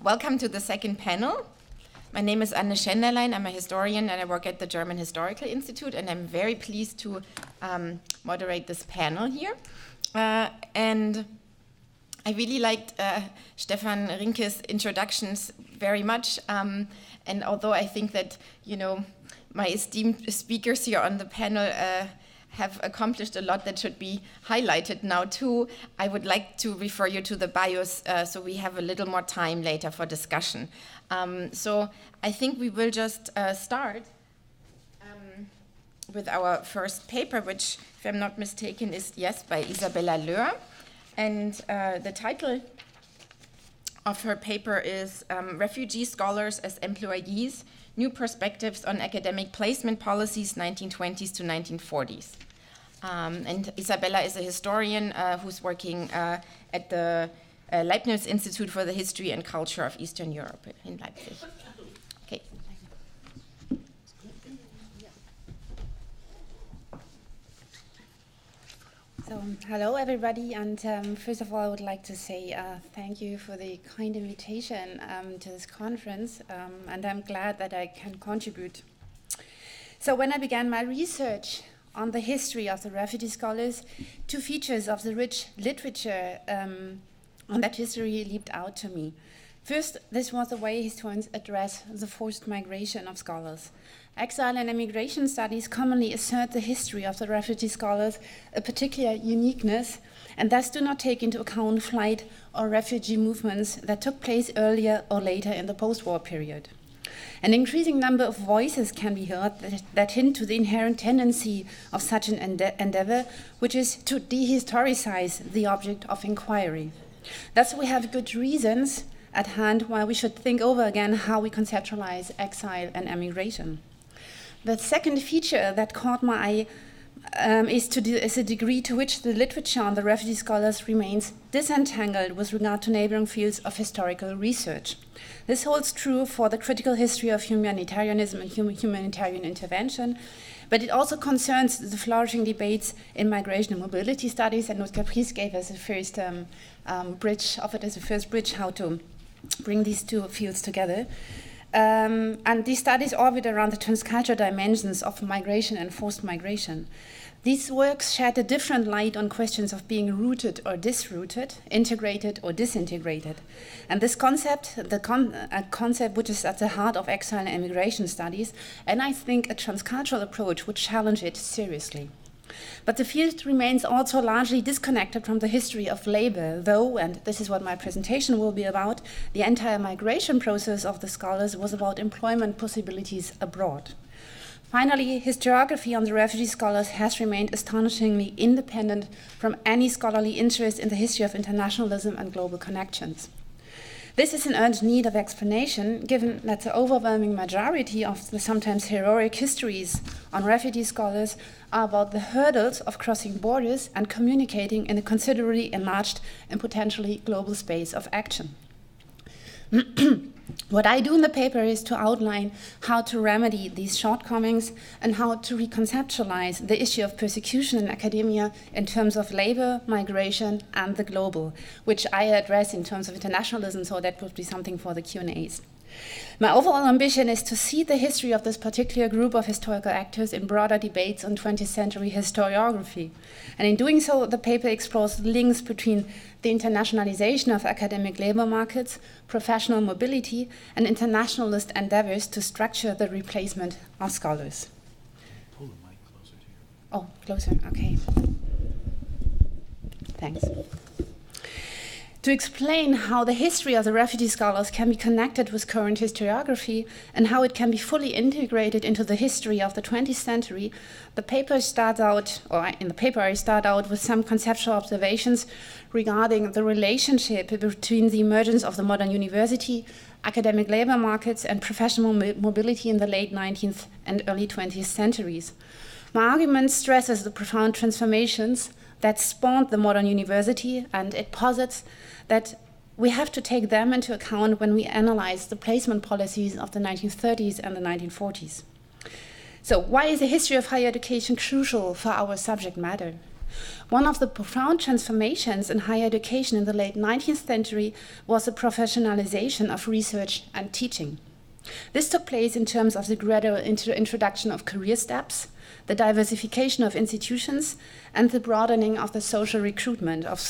Welcome to the second panel. My name is Anne Schenderlein. I'm a historian and I work at the German Historical Institute, and I'm very pleased to moderate this panel here. And I really liked Stefan Rinke's introductions very much. And although I think that, my esteemed speakers here on the panel have accomplished a lot that should be highlighted now too, I would like to refer you to the bios so we have a little more time later for discussion. So I think we will just start with our first paper, which, if I'm not mistaken, is by Isabella Löhr. And the title of her paper is Refugee Scholars as Employees, New Perspectives on Academic Placement Policies, 1920s to 1940s. And Isabella is a historian who's working at the Leibniz Institute for the History and Culture of Eastern Europe in Leipzig. Okay. So, hello everybody, and first of all I would like to say thank you for the kind invitation to this conference, and I'm glad that I can contribute. So when I began my research on the history of the refugee scholars, two features of the rich literature on that history leaped out to me. First, this was the way historians address the forced migration of scholars. Exile and immigration studies commonly assert the history of the refugee scholars a particular uniqueness, and thus do not take into account flight or refugee movements that took place earlier or later in the post-war period. An increasing number of voices can be heard that hint to the inherent tendency of such an endeavor, which is to dehistoricize the object of inquiry. Thus, we have good reasons at hand why we should think over again how we conceptualize exile and emigration. The second feature that caught my eye is the degree to which the literature on the refugee scholars remains disentangled with regard to neighboring fields of historical research. This holds true for the critical history of humanitarianism and humanitarian intervention, but it also concerns the flourishing debates in migration and mobility studies, and Nut Caprice gave us the first bridge how to bring these two fields together. And these studies orbit around the transcultural dimensions of migration and forced migration. These works shed a different light on questions of being rooted or disrooted, integrated or disintegrated. And this concept, a concept which is at the heart of exile and immigration studies, and I think a transcultural approach would challenge it seriously. But the field remains also largely disconnected from the history of labor, though, and this is what my presentation will be about, the entire migration process of the scholars was about employment possibilities abroad. Finally, historiography on the refugee scholars has remained astonishingly independent from any scholarly interest in the history of internationalism and global connections. This is in urgent need of explanation, given that the overwhelming majority of the sometimes heroic histories on refugee scholars are about the hurdles of crossing borders and communicating in a considerably enlarged and potentially global space of action. What I do in the paper is to outline how to remedy these shortcomings and how to reconceptualize the issue of persecution in academia in terms of labor, migration, and the global, which I address in terms of internationalism, so that would be something for the Q&As. My overall ambition is to see the history of this particular group of historical actors in broader debates on 20th century historiography. And in doing so, the paper explores links between the internationalization of academic labor markets, professional mobility, and internationalist endeavors to structure the replacement of scholars. Pull the mic closer to you. Oh, closer, okay. Thanks. To explain how the history of the refugee scholars can be connected with current historiography and how it can be fully integrated into the history of the 20th century, in the paper I start out with some conceptual observations regarding the relationship between the emergence of the modern university, academic labor markets, and professional mobility in the late 19th and early 20th centuries. My argument stresses the profound transformations that spawned the modern university, and it posits that we have to take them into account when we analyze the placement policies of the 1930s and the 1940s. So why is the history of higher education crucial for our subject matter? One of the profound transformations in higher education in the late 19th century was the professionalization of research and teaching. This took place in terms of the gradual introduction of career steps, the diversification of institutions, and the broadening of the social recruitment of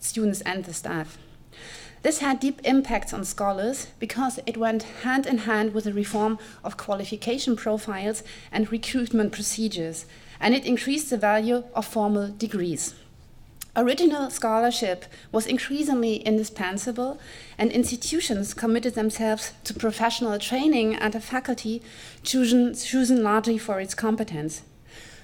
students and the staff. This had deep impacts on scholars because it went hand in hand with the reform of qualification profiles and recruitment procedures, and it increased the value of formal degrees. Original scholarship was increasingly indispensable, and institutions committed themselves to professional training and a faculty chosen largely for its competence.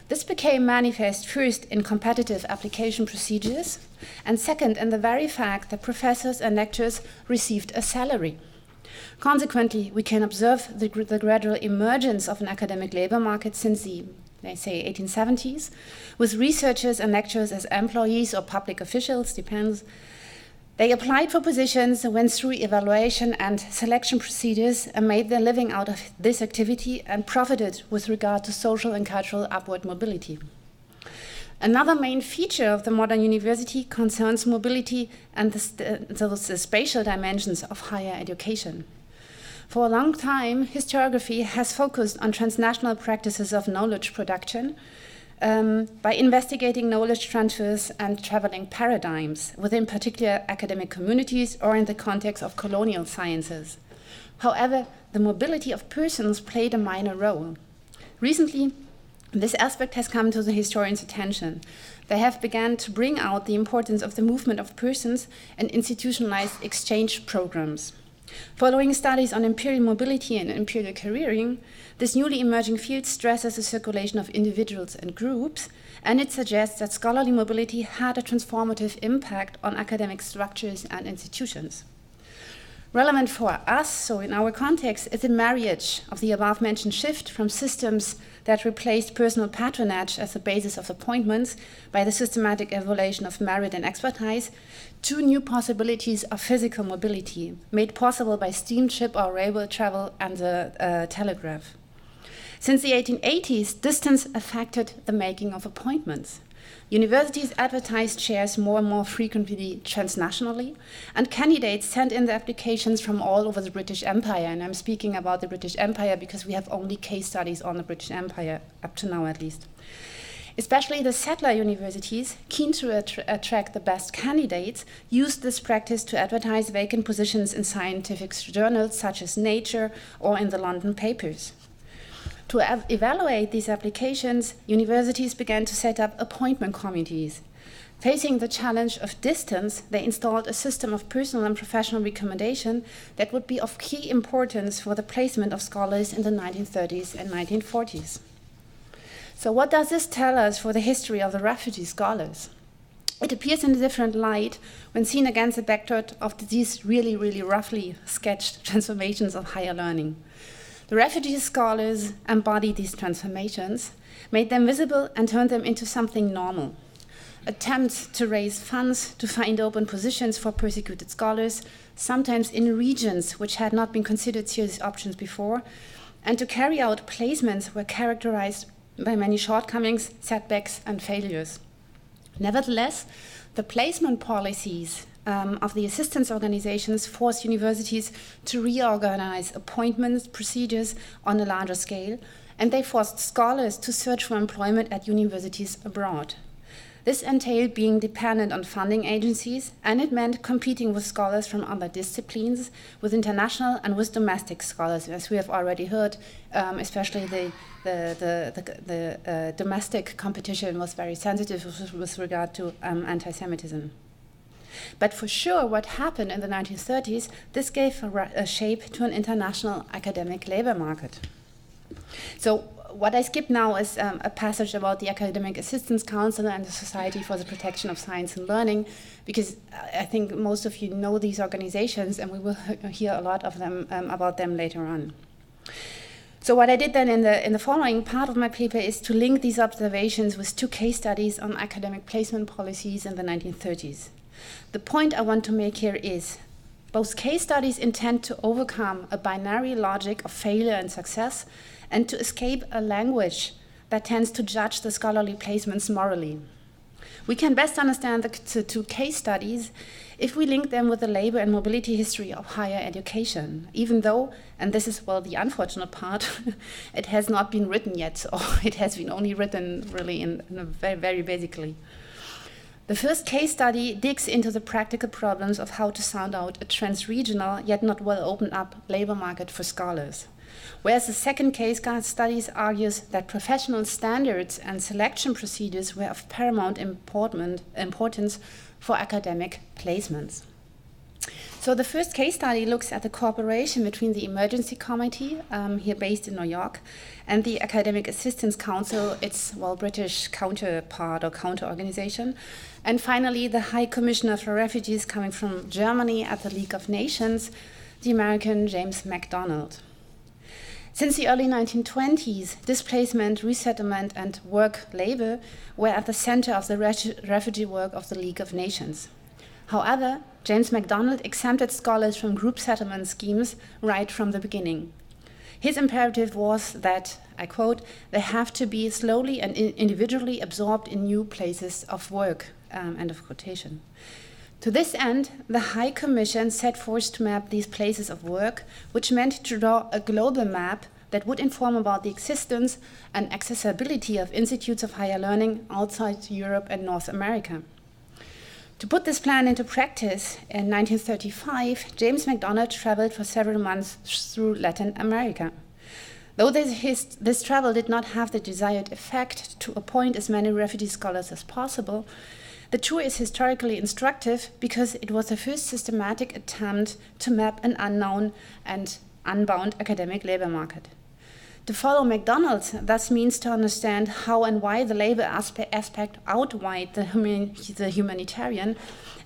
This became manifest first in competitive application procedures, and second in the very fact that professors and lecturers received a salary. Consequently, we can observe the gradual emergence of an academic labor market since the, they say, 1870s, with researchers and lecturers as employees or public officials, depends. They applied for positions, went through evaluation and selection procedures, and made their living out of this activity and profited with regard to social and cultural upward mobility. Another main feature of the modern university concerns mobility and the spatial dimensions of higher education. For a long time, historiography has focused on transnational practices of knowledge production by investigating knowledge transfers and traveling paradigms within particular academic communities or in the context of colonial sciences. However, the mobility of persons played a minor role. Recently, this aspect has come to the historians' attention. They have begun to bring out the importance of the movement of persons and institutionalized exchange programs. Following studies on imperial mobility and imperial careering, this newly emerging field stresses the circulation of individuals and groups, and it suggests that scholarly mobility had a transformative impact on academic structures and institutions. Relevant for us, so in our context, is the marriage of the above-mentioned shift from systems that replaced personal patronage as the basis of appointments by the systematic evaluation of merit and expertise to new possibilities of physical mobility, made possible by steamship or railway travel and the telegraph. Since the 1880s, distance affected the making of appointments. Universities advertised chairs more and more frequently transnationally, and candidates sent in their applications from all over the British Empire. And I'm speaking about the British Empire because we have only case studies on the British Empire, up to now at least. Especially the settler universities, keen to attract the best candidates, used this practice to advertise vacant positions in scientific journals such as Nature or in the London papers. To evaluate these applications, universities began to set up appointment committees. Facing the challenge of distance, they installed a system of personal and professional recommendation that would be of key importance for the placement of scholars in the 1930s and 1940s. So what does this tell us for the history of the refugee scholars? It appears in a different light when seen against the backdrop of these really, really roughly sketched transformations of higher learning. The refugee scholars embodied these transformations, made them visible, and turned them into something normal. Attempts to raise funds to find open positions for persecuted scholars, sometimes in regions which had not been considered serious options before, and to carry out placements were characterized by many shortcomings, setbacks, and failures. Nevertheless, the placement policies of the assistance organizations forced universities to reorganize appointments procedures on a larger scale, and they forced scholars to search for employment at universities abroad. This entailed being dependent on funding agencies, and it meant competing with scholars from other disciplines, with international and with domestic scholars, as we have already heard, especially the domestic competition was very sensitive with regard to anti-Semitism. But for sure, what happened in the 1930s, this gave a shape to an international academic labor market. So what I skip now is a passage about the Academic Assistance Council and the Society for the Protection of Science and Learning, because I think most of you know these organizations, and we will hear a lot of them about them later on. So what I did then in the following part of my paper is to link these observations with two case studies on academic placement policies in the 1930s. The point I want to make here is both case studies intend to overcome a binary logic of failure and success and to escape a language that tends to judge the scholarly placements morally. We can best understand the two case studies if we link them with the labor and mobility history of higher education, even though, and this is, well, the unfortunate part, it has not been written yet, or it has been only written really in a very, very basically. The first case study digs into the practical problems of how to sound out a trans-regional, yet not well opened up labor market for scholars. Whereas the second case study argues that professional standards and selection procedures were of paramount importance for academic placements. So the first case study looks at the cooperation between the Emergency Committee, here based in New York, and the Academic Assistance Council, its, well, British counterpart or counter-organization, and finally the High Commissioner for Refugees coming from Germany at the League of Nations, the American James MacDonald. Since the early 1920s, displacement, resettlement, and work labor were at the center of the refugee work of the League of Nations. However, James MacDonald exempted scholars from group settlement schemes right from the beginning. His imperative was that, I quote, they have to be slowly and individually absorbed in new places of work, end of quotation. To this end, the High Commission set forth to map these places of work, which meant to draw a global map that would inform about the existence and accessibility of institutes of higher learning outside Europe and North America. To put this plan into practice, in 1935, James MacDonald traveled for several months through Latin America. Though this travel did not have the desired effect to appoint as many refugee scholars as possible, the tour is historically instructive because it was the first systematic attempt to map an unknown and unbound academic labor market. To follow MacDonald thus means to understand how and why the labor aspect outweighed the humanitarian,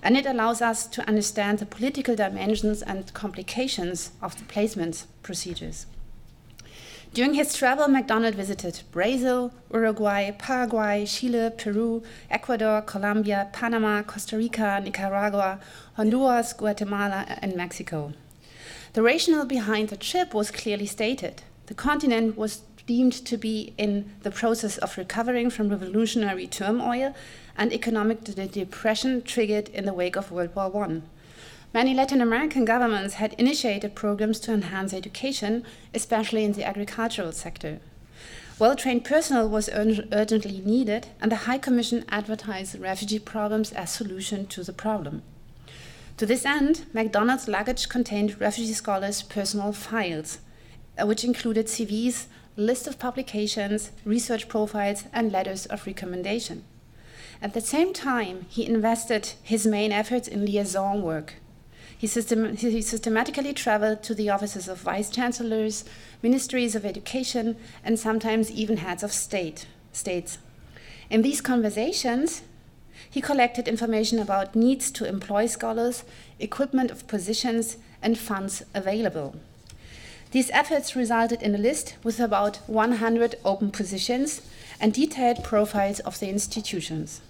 and it allows us to understand the political dimensions and complications of the placement procedures. During his travel, MacDonald visited Brazil, Uruguay, Paraguay, Chile, Peru, Ecuador, Colombia, Panama, Costa Rica, Nicaragua, Honduras, Guatemala, and Mexico. The rationale behind the trip was clearly stated. The continent was deemed to be in the process of recovering from revolutionary turmoil and economic depression triggered in the wake of World War I. Many Latin American governments had initiated programs to enhance education, especially in the agricultural sector. Well-trained personnel was urgently needed, and the High Commission advertised refugee programs as solution to the problem. To this end, MacDonald's luggage contained refugee scholars' personal files, which included CVs, list of publications, research profiles, and letters of recommendation. At the same time, he invested his main efforts in liaison work. He systematically traveled to the offices of vice-chancellors, ministries of education, and sometimes even heads of states. In these conversations, he collected information about needs to employ scholars, equipment of positions, and funds available. These efforts resulted in a list with about 100 open positions and detailed profiles of the institutions.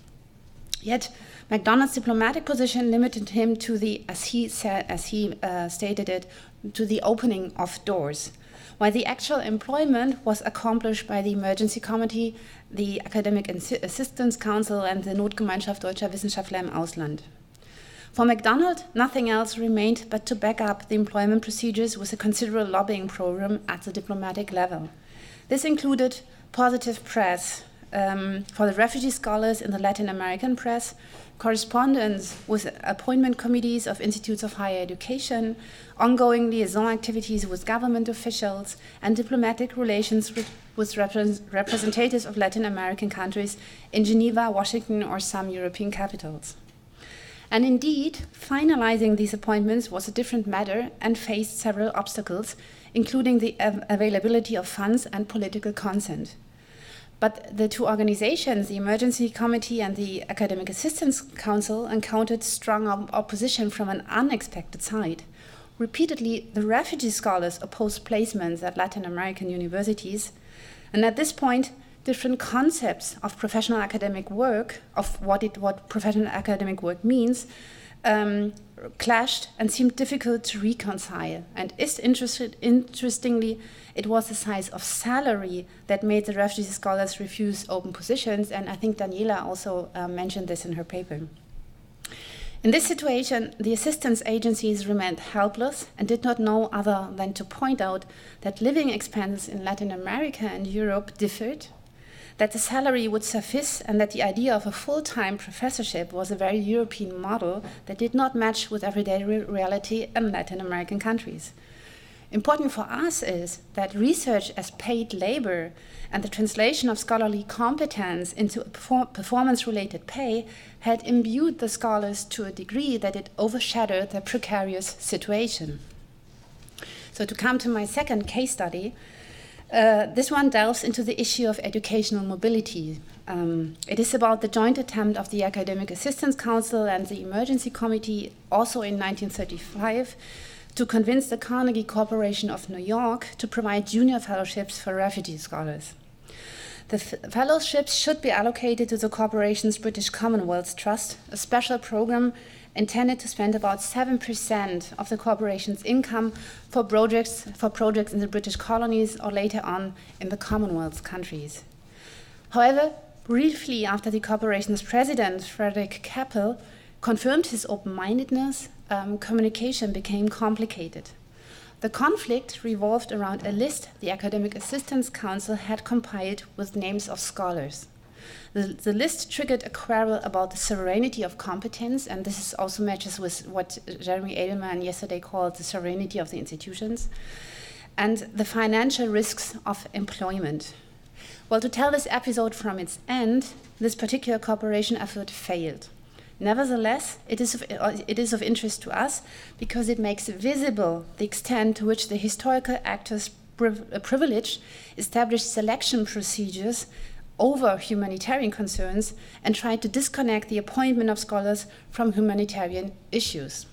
Yet, MacDonald's diplomatic position limited him to the, as he stated it, to the opening of doors, while the actual employment was accomplished by the Emergency Committee, the Academic Assistance Council, and the Notgemeinschaft Deutscher Wissenschaftler im Ausland. For MacDonald, nothing else remained but to back up the employment procedures with a considerable lobbying program at the diplomatic level. This included positive press for the refugee scholars in the Latin American press, correspondence with appointment committees of institutes of higher education, ongoing liaison activities with government officials, and diplomatic relations with representatives of Latin American countries in Geneva, Washington, or some European capitals. And indeed, finalizing these appointments was a different matter and faced several obstacles, including the availability of funds and political consent. But the two organizations, the Emergency Committee and the Academic Assistance Council, encountered strong opposition from an unexpected side. Repeatedly, the refugee scholars opposed placements at Latin American universities, and at this point, different concepts of professional academic work, of what professional academic work means, clashed and seemed difficult to reconcile. And interestingly, it was the size of salary that made the refugee scholars refuse open positions, and I think Daniela also mentioned this in her paper. In this situation, the assistance agencies remained helpless and did not know other than to point out that living expenses in Latin America and Europe differed, that the salary would suffice, and that the idea of a full-time professorship was a very European model that did not match with everyday reality in Latin American countries. Important for us is that research as paid labor and the translation of scholarly competence into performance-related pay had imbued the scholars to a degree that it overshadowed their precarious situation. So to come to my second case study, this one delves into the issue of educational mobility. It is about the joint attempt of the Academic Assistance Council and the Emergency Committee, also in 1935, to convince the Carnegie Corporation of New York to provide junior fellowships for refugee scholars. The fellowships should be allocated to the corporation's British Commonwealth Trust, a special program intended to spend about 7% of the corporation's income for projects in the British colonies or later on in the Commonwealth countries. However, briefly after the corporation's president, Frederick Keppel, confirmed his open-mindedness, communication became complicated. The conflict revolved around a list the Academic Assistance Council had compiled with names of scholars. The list triggered a quarrel about the sovereignty of competence, and this also matches with what Jeremy Edelman yesterday called the sovereignty of the institutions, and the financial risks of employment. Well, to tell this episode from its end, this particular cooperation effort failed. Nevertheless, it is of interest to us because it makes visible the extent to which the historical actors' privilege established selection procedures over humanitarian concerns and tried to disconnect the appointment of scholars from humanitarian issues.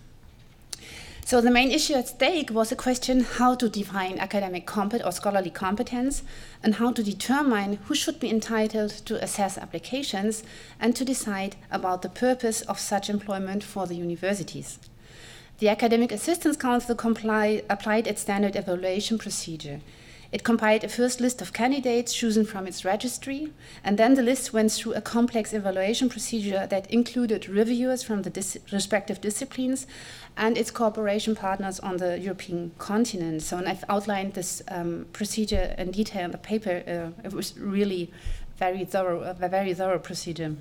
So the main issue at stake was a question how to define academic or scholarly competence and how to determine who should be entitled to assess applications and to decide about the purpose of such employment for the universities. The Academic Assistance Council applied its standard evaluation procedure. It compiled a first list of candidates chosen from its registry, and then the list went through a complex evaluation procedure that included reviewers from the respective disciplines and its cooperation partners on the European continent. So, and I've outlined this procedure in detail in the paper. It was really a very thorough procedure.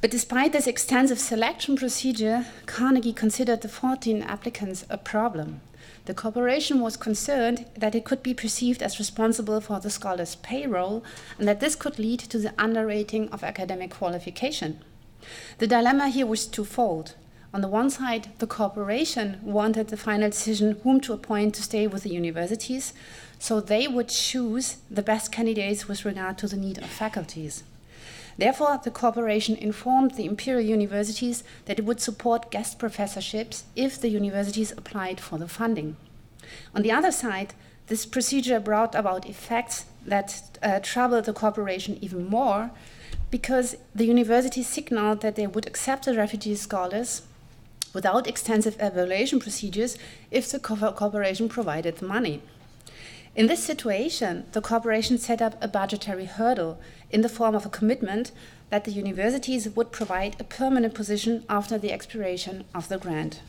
But despite this extensive selection procedure, Carnegie considered the 14 applicants a problem. The corporation was concerned that it could be perceived as responsible for the scholars' payroll and that this could lead to the underrating of academic qualification. The dilemma here was twofold. On the one side, the corporation wanted the final decision whom to appoint to stay with the universities, so they would choose the best candidates with regard to the need of faculties. Therefore, the corporation informed the imperial universities that it would support guest professorships if the universities applied for the funding. On the other side, this procedure brought about effects that troubled the corporation even more because the universities signaled that they would accept the refugee scholars without extensive evaluation procedures if the corporation provided the money. In this situation, the corporation set up a budgetary hurdle in the form of a commitment that the universities would provide a permanent position after the expiration of the grant.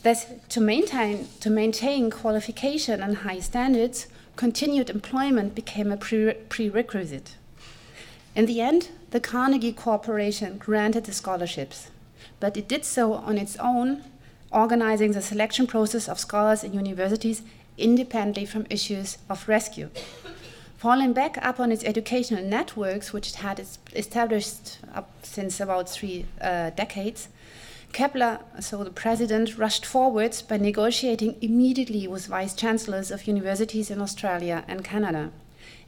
Thus, to maintain qualification and high standards, continued employment became a prerequisite. In the end, the Carnegie Corporation granted the scholarships, but it did so on its own, organizing the selection process of scholars in universities independently from issues of rescue. Falling back up on its educational networks, which it had established up since about 3 decades, Kepler, so the president, rushed forward by negotiating immediately with vice-chancellors of universities in Australia and Canada.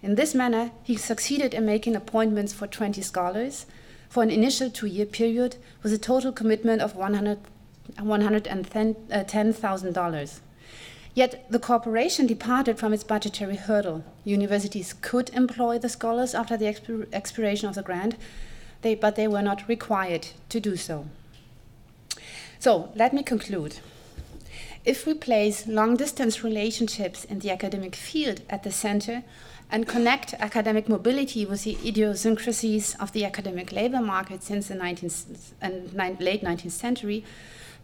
In this manner, he succeeded in making appointments for 20 scholars for an initial 2-year period with a total commitment of $110,000. Yet the corporation departed from its budgetary hurdle. Universities could employ the scholars after the expiration of the grant, but they were not required to do so. So let me conclude. If we place long-distance relationships in the academic field at the center and connect academic mobility with the idiosyncrasies of the academic labor market since the late 19th century,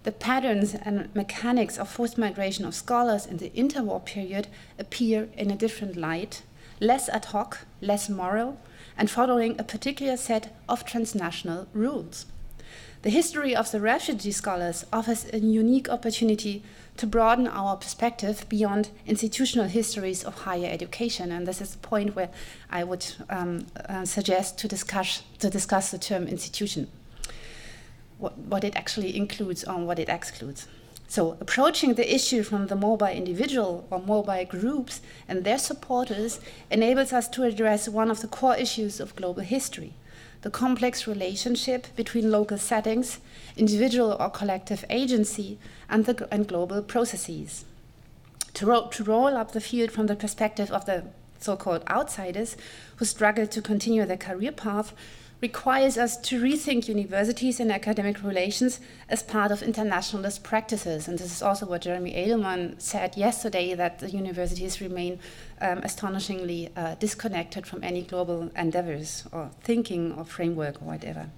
the patterns and mechanics of forced migration of scholars in the interwar period appear in a different light, less ad hoc, less moral, and following a particular set of transnational rules. The history of the refugee scholars offers a unique opportunity to broaden our perspective beyond institutional histories of higher education, and this is the point where I would suggest to discuss the term institution, what it actually includes or what it excludes. So approaching the issue from the mobile individual or mobile groups and their supporters enables us to address one of the core issues of global history, the complex relationship between local settings, individual or collective agency, and global processes. To roll up the field from the perspective of the so-called outsiders who struggle to continue their career path requires us to rethink universities and academic relations as part of internationalist practices. And this is also what Jeremy Edelman said yesterday, that the universities remain astonishingly disconnected from any global endeavors or thinking or framework or whatever.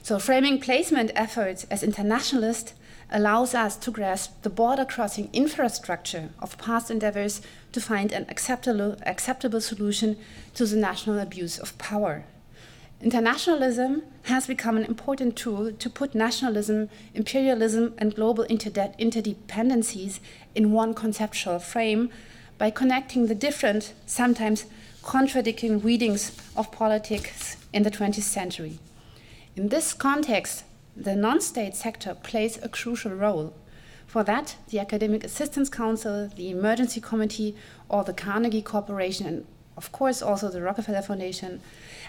So framing placement efforts as internationalist allows us to grasp the border-crossing infrastructure of past endeavors to find an acceptable solution to the national abuse of power. Internationalism has become an important tool to put nationalism, imperialism, and global interdependencies in one conceptual frame by connecting the different, sometimes contradicting readings of politics in the 20th century. In this context, the non-state sector plays a crucial role. For that, the Academic Assistance Council, the Emergency Committee, or the Carnegie Corporation, and of course also the Rockefeller Foundation,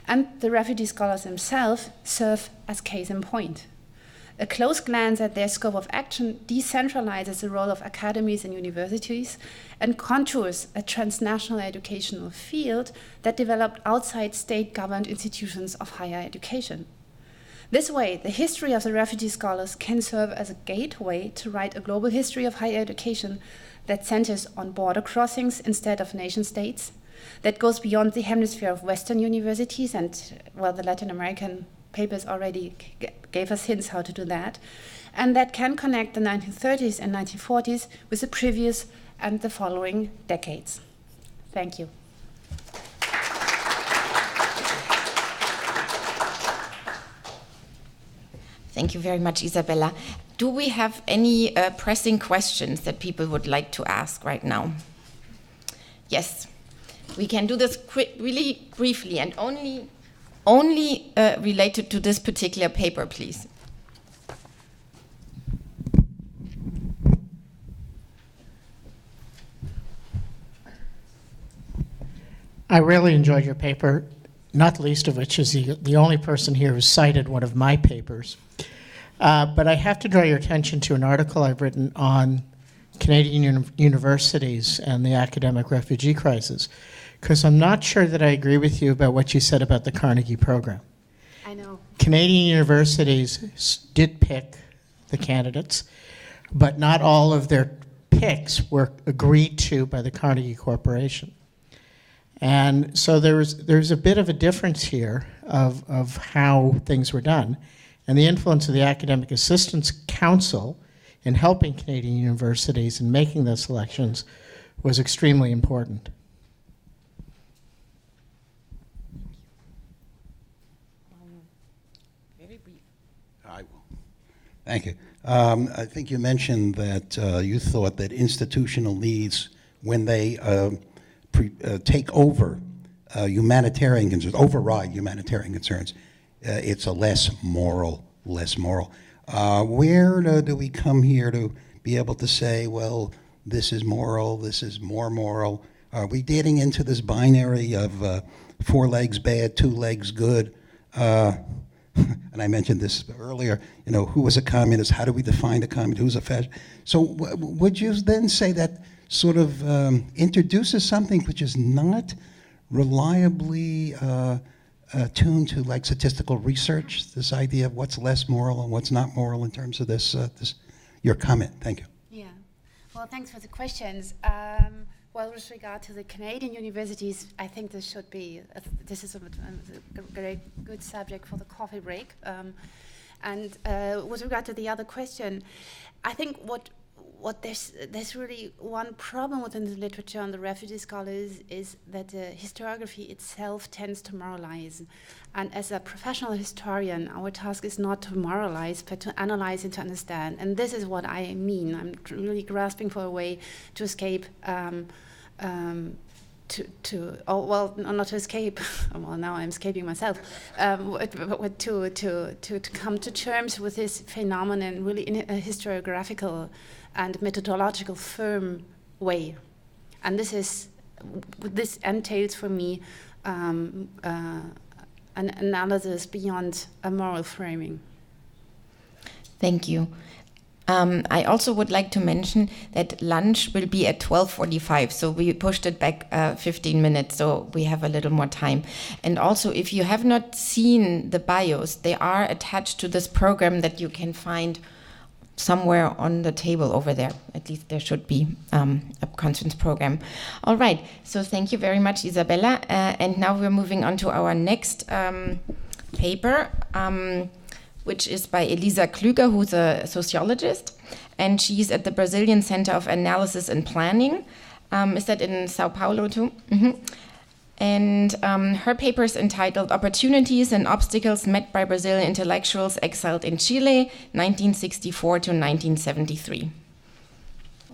and the refugee scholars themselves serve as case in point. A close glance at their scope of action decentralizes the role of academies and universities and contours a transnational educational field that developed outside state-governed institutions of higher education. This way, the history of the refugee scholars can serve as a gateway to write a global history of higher education that centers on border crossings instead of nation states, that goes beyond the hemisphere of Western universities, and, well, the Latin American papers already gave us hints how to do that, and that can connect the 1930s and 1940s with the previous and the following decades. Thank you. Thank you very much, Isabella. Do we have any pressing questions that people would like to ask right now? Yes. We can do this really briefly and only related to this particular paper, please. I really enjoyed your paper, not least of which is the only person here who cited one of my papers. But I have to draw your attention to an article I've written on Canadian universities and the academic refugee crisis, because I'm not sure that I agree with you about what you said about the Carnegie program. I know. Canadian universities did pick the candidates, but not all of their picks were agreed to by the Carnegie Corporation. And so there's a bit of a difference here of how things were done. And the influence of the Academic Assistance Council in helping Canadian universities in making those selections was extremely important. Very brief. I will. Thank you. I think you mentioned that you thought that institutional needs, when they take over humanitarian concerns, override humanitarian concerns, it's a less moral. Where do we come here to be able to say, well, this is moral, this is more moral? Are we getting into this binary of 4 legs bad, 2 legs good? and I mentioned this earlier, who was a communist, how do we define a communist, who's a fascist? So would you then say that sort of introduces something which is not reliably tuned to like statistical research, this idea of what's less moral and what's not moral in terms of this your comment? Thank you. Yeah. Well, thanks for the questions. Well, with regard to the Canadian universities, I think this should be, this is a very good subject for the coffee break. And with regard to the other question, I think what there's really one problem within the literature on the refugee scholars is that the historiography itself tends to moralize. And as a professional historian, our task is not to moralize, but to analyze and to understand. And this is what I mean. I'm really grasping for a way to escape, not to escape. Well, now I'm escaping myself. To come to terms with this phenomenon, really in a historiographical and methodological firm way. And this entails for me an analysis beyond a moral framing. Thank you. I also would like to mention that lunch will be at 12:45, so we pushed it back 15 minutes, so we have a little more time. And also, if you have not seen the bios, they are attached to this program that you can find somewhere on the table over there. At least there should be a conference program. All right, so thank you very much, Isabella. And now we're moving on to our next paper, which is by Elisa Klüger, who's a sociologist, and she's at the Brazilian Center of Analysis and Planning. Is that in Sao Paulo too? Mm-hmm. And her paper is entitled Opportunities and Obstacles Met by Brazilian Intellectuals Exiled in Chile, 1964 to 1973.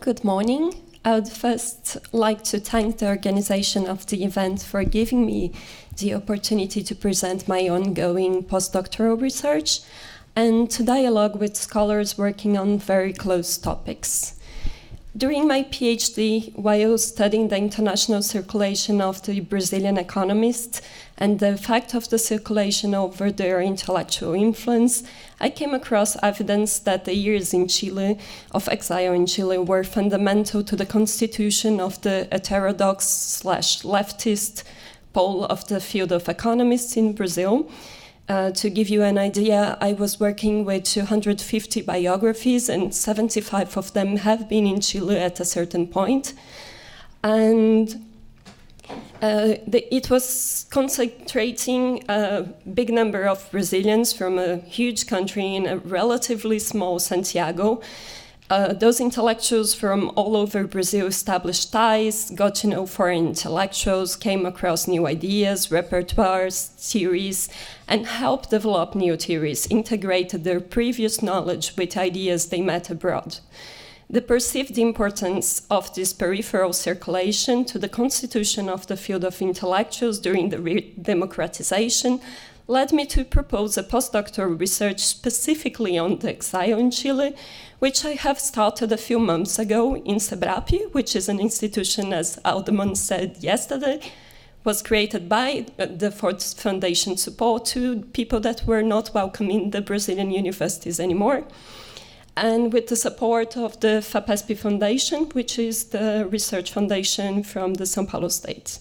Good morning. I would first like to thank the organization of the event for giving me the opportunity to present my ongoing postdoctoral research and to dialogue with scholars working on very close topics. During my PhD, while studying the international circulation of the Brazilian economists and the effect of the circulation over their intellectual influence, I came across evidence that the years in Chile, of exile in Chile, were fundamental to the constitution of the heterodox/leftist pole of the field of economists in Brazil. To give you an idea, I was working with 250 biographies, and 75 of them have been in Chile at a certain point. And it was concentrating a big number of Brazilians from a huge country in a relatively small Santiago. Those intellectuals from all over Brazil established ties, got to know foreign intellectuals, came across new ideas, repertoires, theories, and helped develop new theories, integrated their previous knowledge with ideas they met abroad. The perceived importance of this peripheral circulation to the constitution of the field of intellectuals during the democratization led me to propose a postdoctoral research specifically on the exile in Chile, which I have started a few months ago in SEBRAP, which is an institution, as Aldeman said yesterday, was created by the Ford Foundation support to people that were not welcome in the Brazilian universities anymore, and with the support of the FAPESP Foundation, which is the research foundation from the São Paulo state.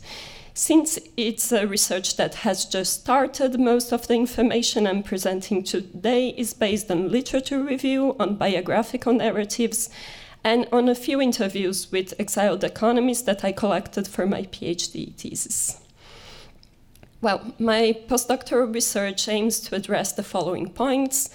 Since it's a research that has just started, most of the information I'm presenting today is based on literature review, on biographical narratives, and on a few interviews with exiled economists that I collected for my PhD thesis. Well, my postdoctoral research aims to address the following points.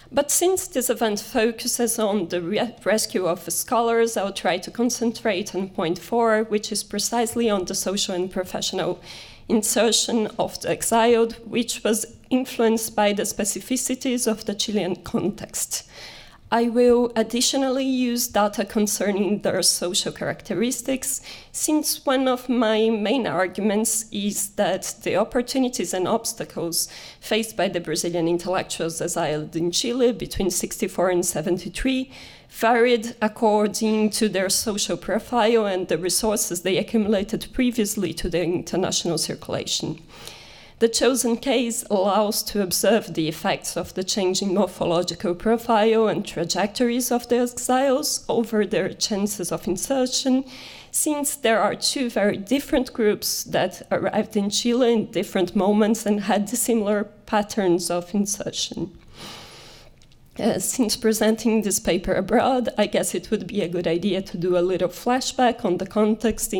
But since this event focuses on the rescue of scholars, I'll try to concentrate on point 4, which is precisely on the social and professional insertion of the exiled, which was influenced by the specificities of the Chilean context. I will additionally use data concerning their social characteristics, since one of my main arguments is that the opportunities and obstacles faced by the Brazilian intellectuals exiled in Chile between 64 and 73 varied according to their social profile and the resources they accumulated previously to their international circulation. The chosen case allows to observe the effects of the changing morphological profile and trajectories of the exiles over their chances of insertion, since there are two very different groups that arrived in Chile in different moments and had similar patterns of insertion. Since presenting this paper abroad, I guess it would be a good idea to do a little flashback on the context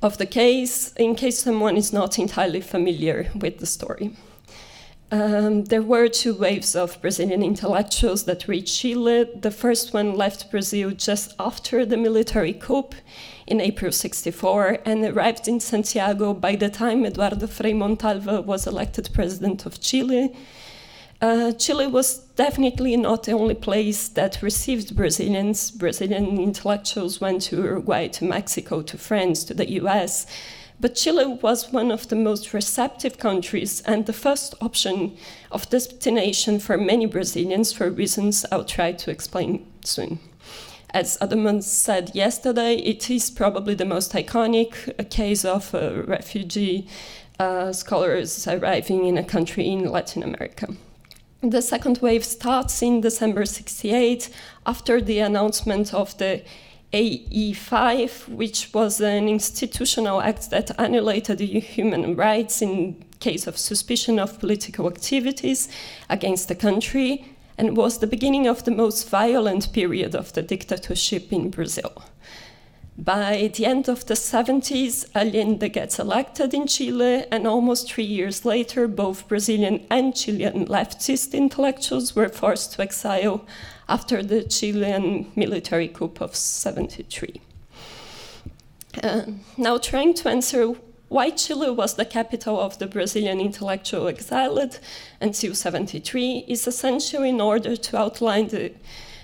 of the case, in case someone is not entirely familiar with the story. There were two waves of Brazilian intellectuals that reached Chile. The first one left Brazil just after the military coup in April '64 and arrived in Santiago by the time Eduardo Frei Montalva was elected president of Chile. Chile was definitely not the only place that received Brazilians. Brazilian intellectuals went to Uruguay, to Mexico, to France, to the US. But Chile was one of the most receptive countries and the first option of destination for many Brazilians for reasons I'll try to explain soon. As Adamant said yesterday, it is probably the most iconic case of refugee scholars arriving in a country in Latin America. The second wave starts in December '68 after the announcement of the AE5, which was an institutional act that annihilated human rights in case of suspicion of political activities against the country, and was the beginning of the most violent period of the dictatorship in Brazil. By the end of the 70s, Allende gets elected in Chile, and almost 3 years later, both Brazilian and Chilean leftist intellectuals were forced to exile after the Chilean military coup of '73. Now, trying to answer why Chile was the capital of the Brazilian intellectual exiled until '73 is essential in order to outline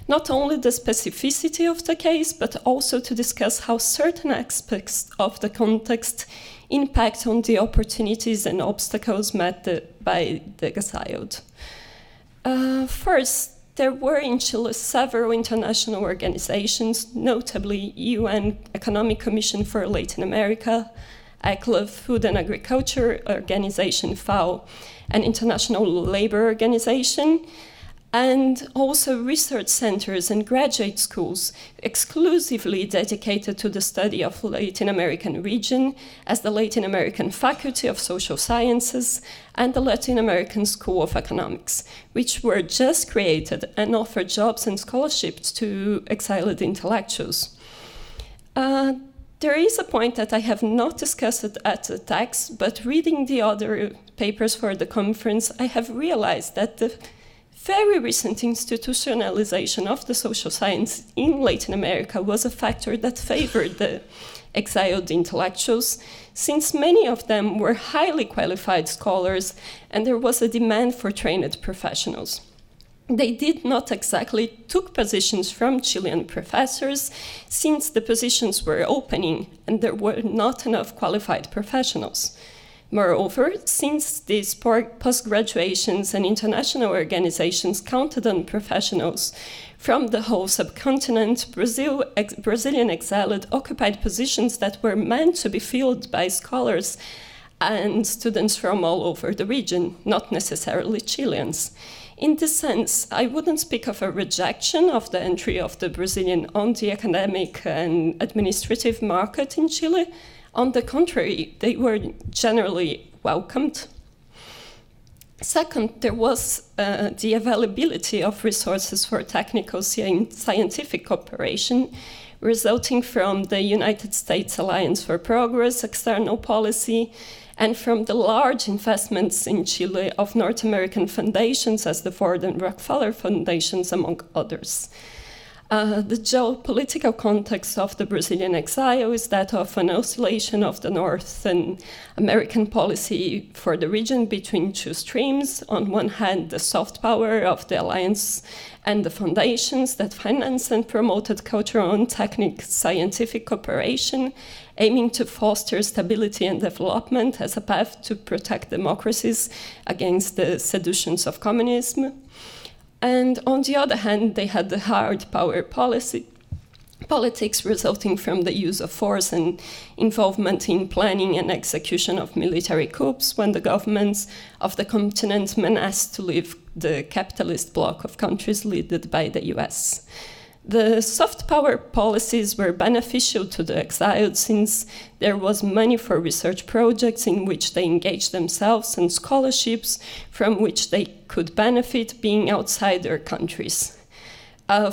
not only the specificity of the case, but also to discuss how certain aspects of the context impact on the opportunities and obstacles met by the exiled. First, there were in Chile several international organizations, notably UN Economic Commission for Latin America, ECLA, Food and Agriculture Organization, FAO, and International Labor Organization, and also research centers and graduate schools exclusively dedicated to the study of Latin American region, as the Latin American Faculty of Social Sciences and the Latin American School of Economics, which were just created and offer jobs and scholarships to exiled intellectuals. There is a point that I have not discussed at the text, but reading the other papers for the conference, I have realized that the very recent institutionalization of the social science in Latin America was a factor that favored the exiled intellectuals, since many of them were highly qualified scholars and there was a demand for trained professionals. They did not exactly took positions from Chilean professors, since the positions were opening and there were not enough qualified professionals. Moreover, since these post-graduations and international organizations counted on professionals from the whole subcontinent, Brazilian exiled occupied positions that were meant to be filled by scholars and students from all over the region, not necessarily Chileans. In this sense, I wouldn't speak of a rejection of the entry of the Brazilian on the academic and administrative market in Chile. On the contrary, they were generally welcomed. Second, there was the availability of resources for technical scientific cooperation, resulting from the United States Alliance for Progress external policy, and from the large investments in Chile of North American foundations as the Ford and Rockefeller foundations, among others. The geopolitical context of the Brazilian exile is that of an oscillation of the North and American policy for the region between two streams. On one hand, the soft power of the alliance and the foundations that financed and promoted cultural and technical scientific cooperation, aiming to foster stability and development as a path to protect democracies against the seductions of communism. And on the other hand, they had the hard power policy politics resulting from the use of force and involvement in planning and execution of military coups when the governments of the continent menaced to leave the capitalist bloc of countries led by the US. The soft power policies were beneficial to the exiled since there was money for research projects in which they engaged themselves and scholarships from which they could benefit being outside their countries.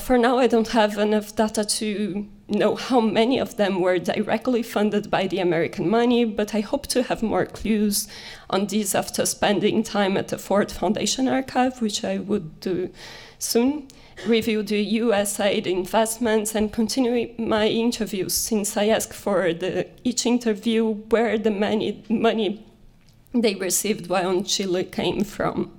For now, I don't have enough data to know how many of them were directly funded by the American money, but I hope to have more clues on these after spending time at the Ford Foundation archive, which I would do soon, review the US aid investments, and continue my interviews, since I ask for each interview where the money they received while in Chile came from.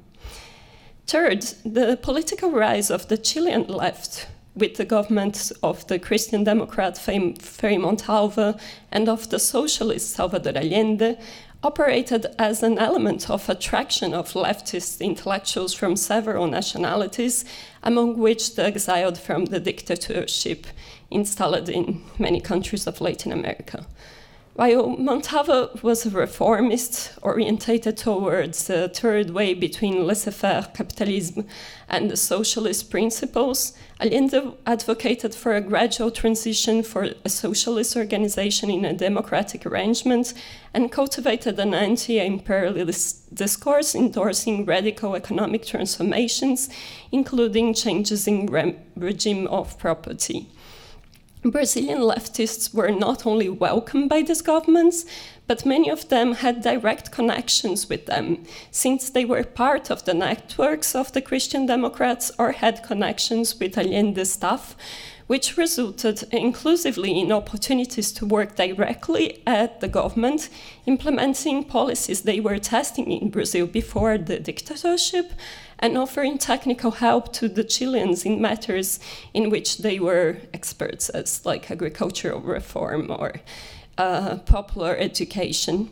Third, the political rise of the Chilean left, with the government of the Christian Democrat Frei Montalva and of the socialist Salvador Allende, operated as an element of attraction of leftist intellectuals from several nationalities, among which the exiled from the dictatorship installed in many countries of Latin America. While Montalva was a reformist orientated towards a third way between laissez-faire capitalism and the socialist principles, Allende advocated for a gradual transition for a socialist organization in a democratic arrangement and cultivated an anti-imperialist discourse endorsing radical economic transformations, including changes in regime of property. Brazilian leftists were not only welcomed by these governments, but many of them had direct connections with them, since they were part of the networks of the Christian Democrats or had connections with Allende staff, which resulted inclusively in opportunities to work directly at the government, implementing policies they were testing in Brazil before the dictatorship, and offering technical help to the Chileans in matters in which they were experts, as like agricultural reform or popular education.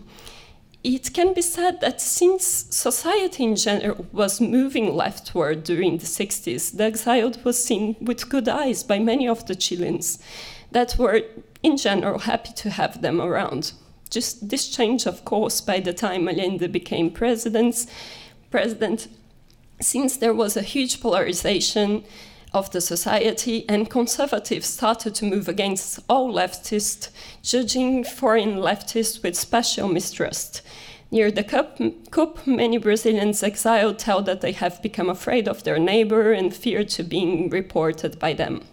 It can be said that since society in general was moving leftward during the 60s, the exiled was seen with good eyes by many of the Chileans that were in general happy to have them around. Just this change, of course, by the time Allende became president, since there was a huge polarization of the society and conservatives started to move against all leftists, judging foreign leftists with special mistrust. Near the coup, many Brazilians exiled tell that they have become afraid of their neighbor and fear to being reported by them.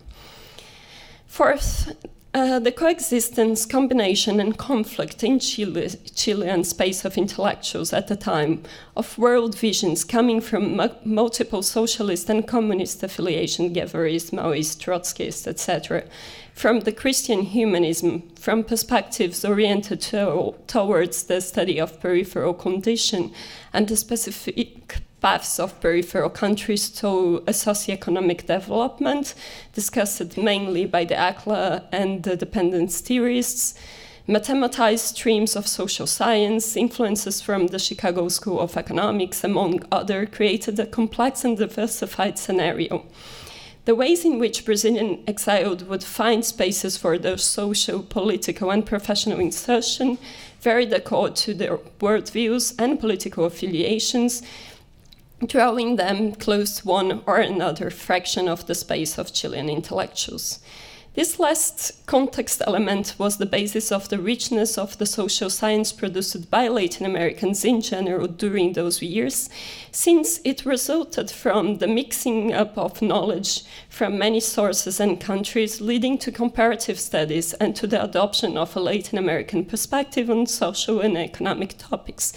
Fourth, the coexistence, combination, and conflict in Chilean space of intellectuals at the time of world visions coming from multiple socialist and communist affiliation, Guevarists, Maoists, Trotskyists, etc., from the Christian humanism, from perspectives oriented towards the study of peripheral condition and the specific paths of peripheral countries to a socioeconomic development, discussed mainly by the ACLA and the dependence theorists, mathematized streams of social science, influences from the Chicago School of Economics, among others, created a complex and diversified scenario. The ways in which Brazilian exiled would find spaces for their social, political, and professional insertion varied according to their worldviews and political affiliations, drawing them close to one or another fraction of the space of Chilean intellectuals. This last context element was the basis of the richness of the social science produced by Latin Americans in general during those years, since it resulted from the mixing up of knowledge from many sources and countries, leading to comparative studies and to the adoption of a Latin American perspective on social and economic topics.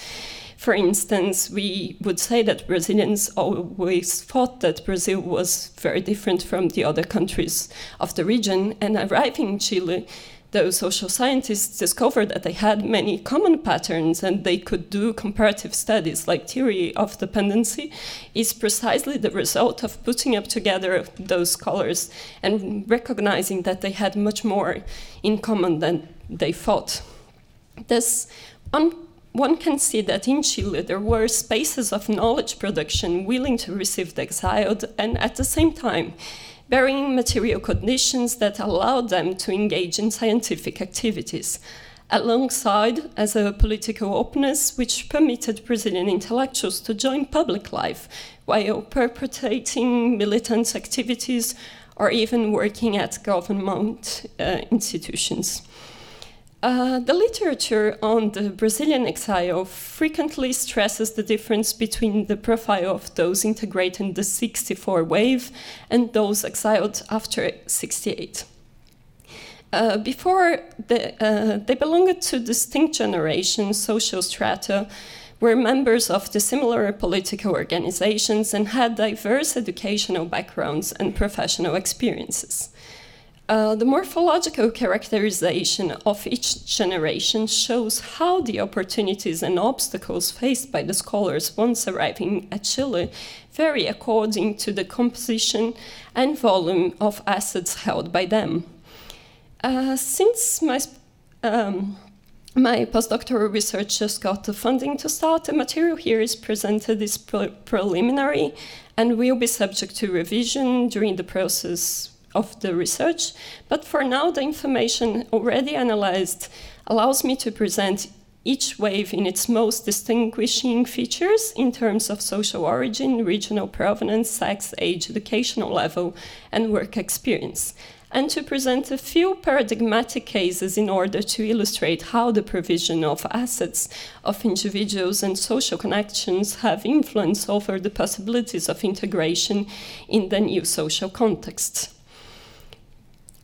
For instance, we would say that Brazilians always thought that Brazil was very different from the other countries of the region, and arriving in Chile, those social scientists discovered that they had many common patterns and they could do comparative studies, like theory of dependency is precisely the result of putting up together those scholars and recognizing that they had much more in common than they thought. Thus, one can see that in Chile there were spaces of knowledge production willing to receive the exiled, and at the same time, bearing material conditions that allowed them to engage in scientific activities, alongside as a political openness which permitted Brazilian intellectuals to join public life while perpetrating militant activities or even working at government institutions. The literature on the Brazilian exile frequently stresses the difference between the profile of those integrating the 64 wave and those exiled after 68. They belonged to distinct generations, social strata, were members of dissimilar political organizations and had diverse educational backgrounds and professional experiences. The morphological characterization of each generation shows how the opportunities and obstacles faced by the scholars once arriving at Chile vary according to the composition and volume of assets held by them. Since my postdoctoral research just got the funding to start, the material here is presented as preliminary and will be subject to revision during the process of the research. But for now, the information already analyzed allows me to present each wave in its most distinguishing features in terms of social origin, regional provenance, sex, age, educational level, and work experience, and to present a few paradigmatic cases in order to illustrate how the provision of assets of individuals and social connections have influence over the possibilities of integration in the new social context.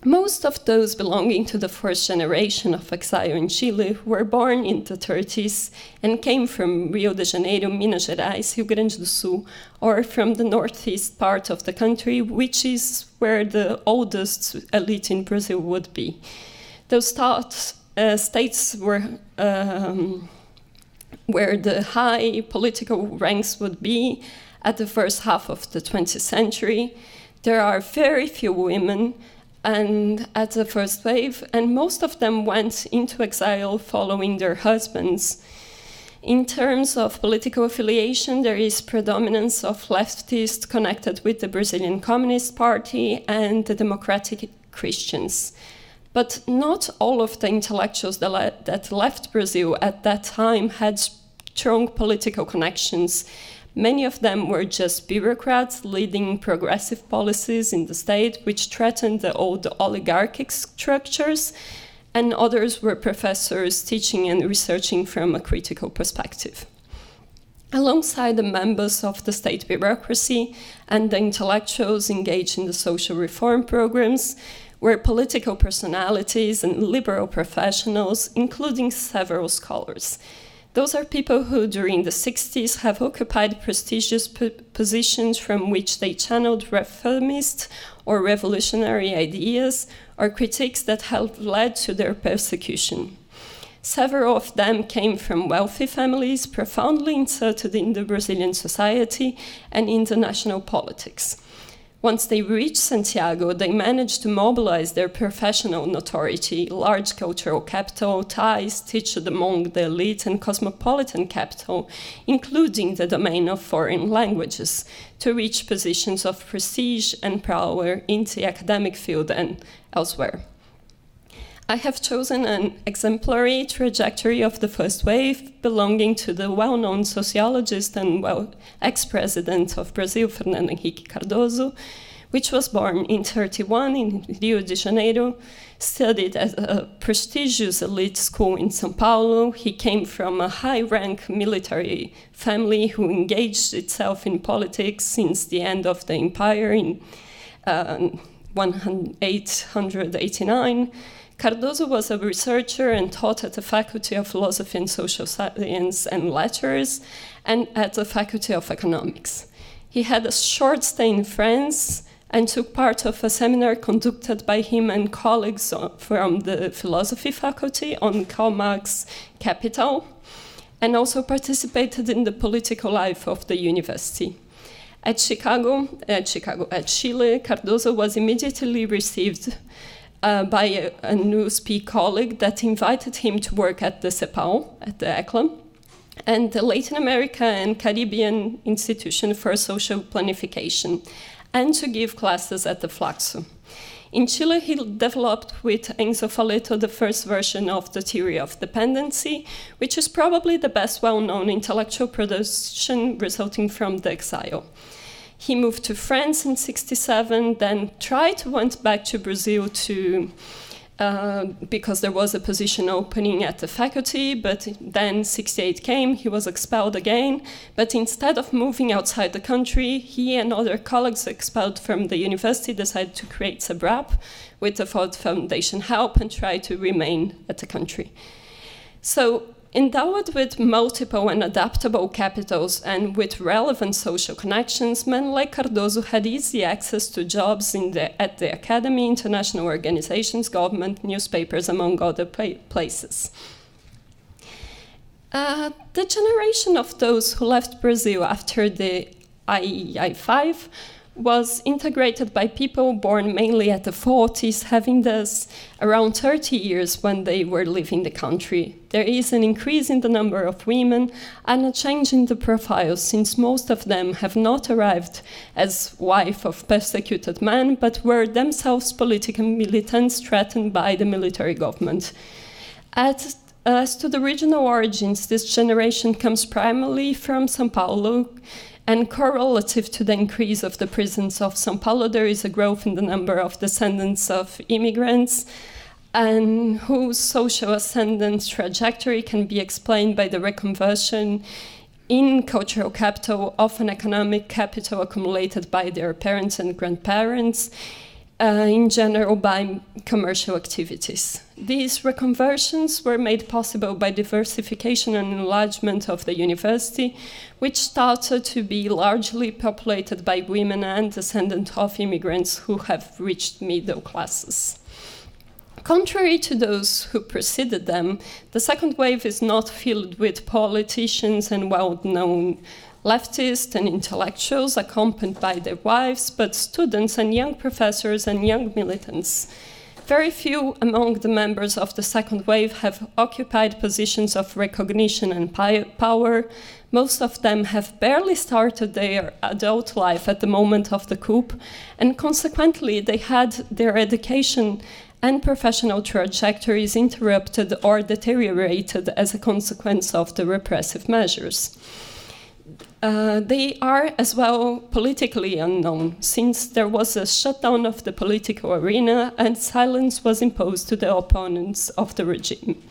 Most of those belonging to the first generation of exile in Chile were born in the 30s and came from Rio de Janeiro, Minas Gerais, Rio Grande do Sul, or from the northeast part of the country, which is where the oldest elite in Brazil would be. Those states were where the high political ranks would be at the first half of the 20th century. There are very few women and at the first wave, and most of them went into exile following their husbands. In terms of political affiliation, there is predominance of leftists connected with the Brazilian Communist Party and the Democratic Christians. But not all of the intellectuals that left Brazil at that time had strong political connections. Many of them were just bureaucrats leading progressive policies in the state, which threatened the old oligarchic structures, and others were professors teaching and researching from a critical perspective. Alongside the members of the state bureaucracy and the intellectuals engaged in the social reform programs were political personalities and liberal professionals, including several scholars. Those are people who, during the 60s, have occupied prestigious positions from which they channeled reformist or revolutionary ideas or critiques that have led to their persecution. Several of them came from wealthy families, profoundly inserted in the Brazilian society and international politics. Once they reached Santiago, they managed to mobilize their professional notoriety, large cultural capital, ties teached among the elite and cosmopolitan capital, including the domain of foreign languages, to reach positions of prestige and power in the academic field and elsewhere. I have chosen an exemplary trajectory of the first wave belonging to the well-known sociologist and ex-president of Brazil, Fernando Henrique Cardoso, which was born in 1931 in Rio de Janeiro, studied at a prestigious elite school in São Paulo. He came from a high-rank military family who engaged itself in politics since the end of the empire in 1889. Cardoso was a researcher and taught at the Faculty of Philosophy and Social Science and Letters and at the Faculty of Economics. He had a short stay in France and took part of a seminar conducted by him and colleagues from the Philosophy Faculty on Karl Marx's Capital, and also participated in the political life of the university. At Chile, Cardoso was immediately received by a NUSP colleague that invited him to work at the CEPAL, at the ECLA, and the Latin America and Caribbean Institution for Social Planification, and to give classes at the Flaxo. In Chile, he developed with Enzo Faleto the first version of the theory of dependency, which is probably the best well-known intellectual production resulting from the exile. He moved to France in 1967, then went back to Brazil because there was a position opening at the faculty, but then 1968 came, he was expelled again, but instead of moving outside the country, he and other colleagues expelled from the university decided to create SEBRAP with the Ford Foundation help and try to remain at the country. So, endowed with multiple and adaptable capitals and with relevant social connections, men like Cardoso had easy access to jobs at the academy, international organizations, government, newspapers, among other places. The generation of those who left Brazil after the IEI-5 was integrated by people born mainly at the 40s, having thus around 30 years when they were leaving the country. There is an increase in the number of women and a change in the profiles, since most of them have not arrived as wife of persecuted men, but were themselves political militants threatened by the military government. As to the regional origins, this generation comes primarily from São Paulo, and correlative to the increase of the presence of São Paulo, there is a growth in the number of descendants of immigrants, and whose social ascendant trajectory can be explained by the reconversion in cultural capital of an economic capital accumulated by their parents and grandparents, in general by commercial activities. These reconversions were made possible by diversification and enlargement of the university, which started to be largely populated by women and descendants of immigrants who have reached middle classes. Contrary to those who preceded them, the second wave is not filled with politicians and well-known leftists and intellectuals accompanied by their wives, but students and young professors and young militants. Very few among the members of the second wave have occupied positions of recognition and power. Most of them have barely started their adult life at the moment of the coup, and consequently they had their education and professional trajectories interrupted or deteriorated as a consequence of the repressive measures. They are as well politically unknown, since there was a shutdown of the political arena and silence was imposed to the opponents of the regime.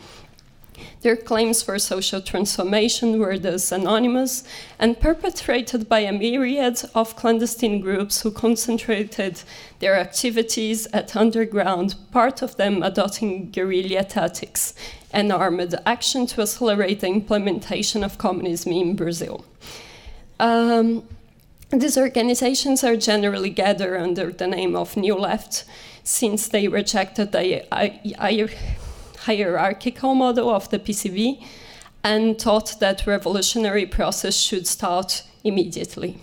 Their claims for social transformation were thus anonymous and perpetrated by a myriad of clandestine groups who concentrated their activities at underground, part of them adopting guerrilla tactics and armed action to accelerate the implementation of communism in Brazil. These organizations are generally gathered under the name of New Left, since they rejected the hierarchical model of the PCB and thought that revolutionary process should start immediately.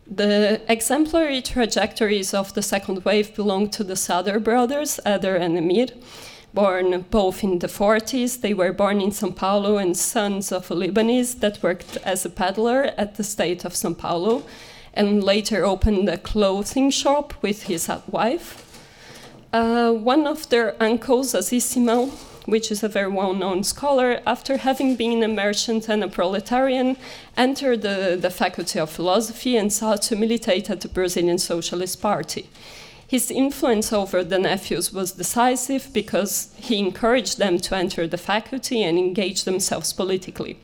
The exemplary trajectories of the second wave belong to the Sader brothers, Eder and Emir, born both in the 40s. They were born in São Paulo and sons of a Lebanese that worked as a peddler at the state of São Paulo and later opened a clothing shop with his wife. One of their uncles, Aziz Simão, which is a very well-known scholar, after having been a merchant and a proletarian, entered the Faculty of Philosophy and sought to militate at the Brazilian Socialist Party. His influence over the nephews was decisive because he encouraged them to enter the faculty and engage themselves politically.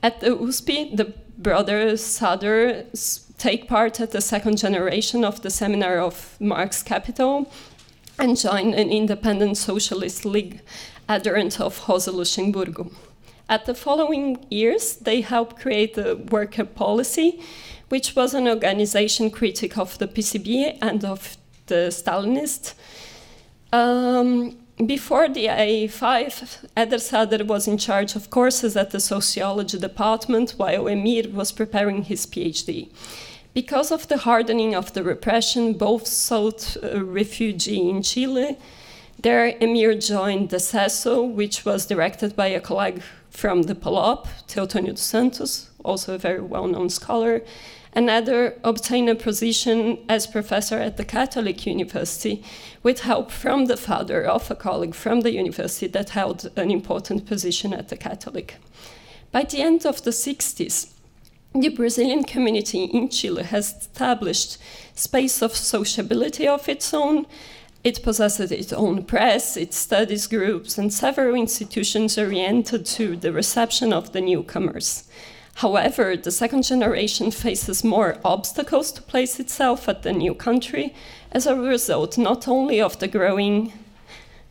At the USP, the brothers Sader take part at the second generation of the Seminar of Marx Capital and join an independent socialist league adherent of Rosa Luxemburgo. At the following years, they helped create the Worker Policy, which was an organization critic of the PCB and of the Stalinist. Before the IE5, Eder Sader was in charge of courses at the sociology department, while Emir was preparing his PhD. Because of the hardening of the repression, both sought refugee in Chile. There, Emir joined the CESO, which was directed by a colleague from the PALOP, Teotonio dos Santos, also a very well-known scholar, Another obtained a position as professor at the Catholic University with help from the father of a colleague from the university that held an important position at the Catholic. By the end of the 60s, the Brazilian community in Chile has established space of sociability of its own. It possesses its own press, its studies groups, and several institutions oriented to the reception of the newcomers. However, the second generation faces more obstacles to place itself at the new country as a result not only of the growing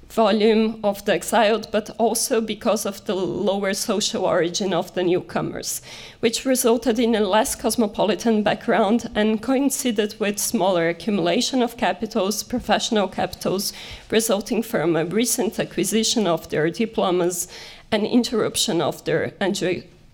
volume of the exiled, but also because of the lower social origin of the newcomers, which resulted in a less cosmopolitan background and coincided with smaller accumulation of capitals, professional capitals, resulting from a recent acquisition of their diplomas and interruption of their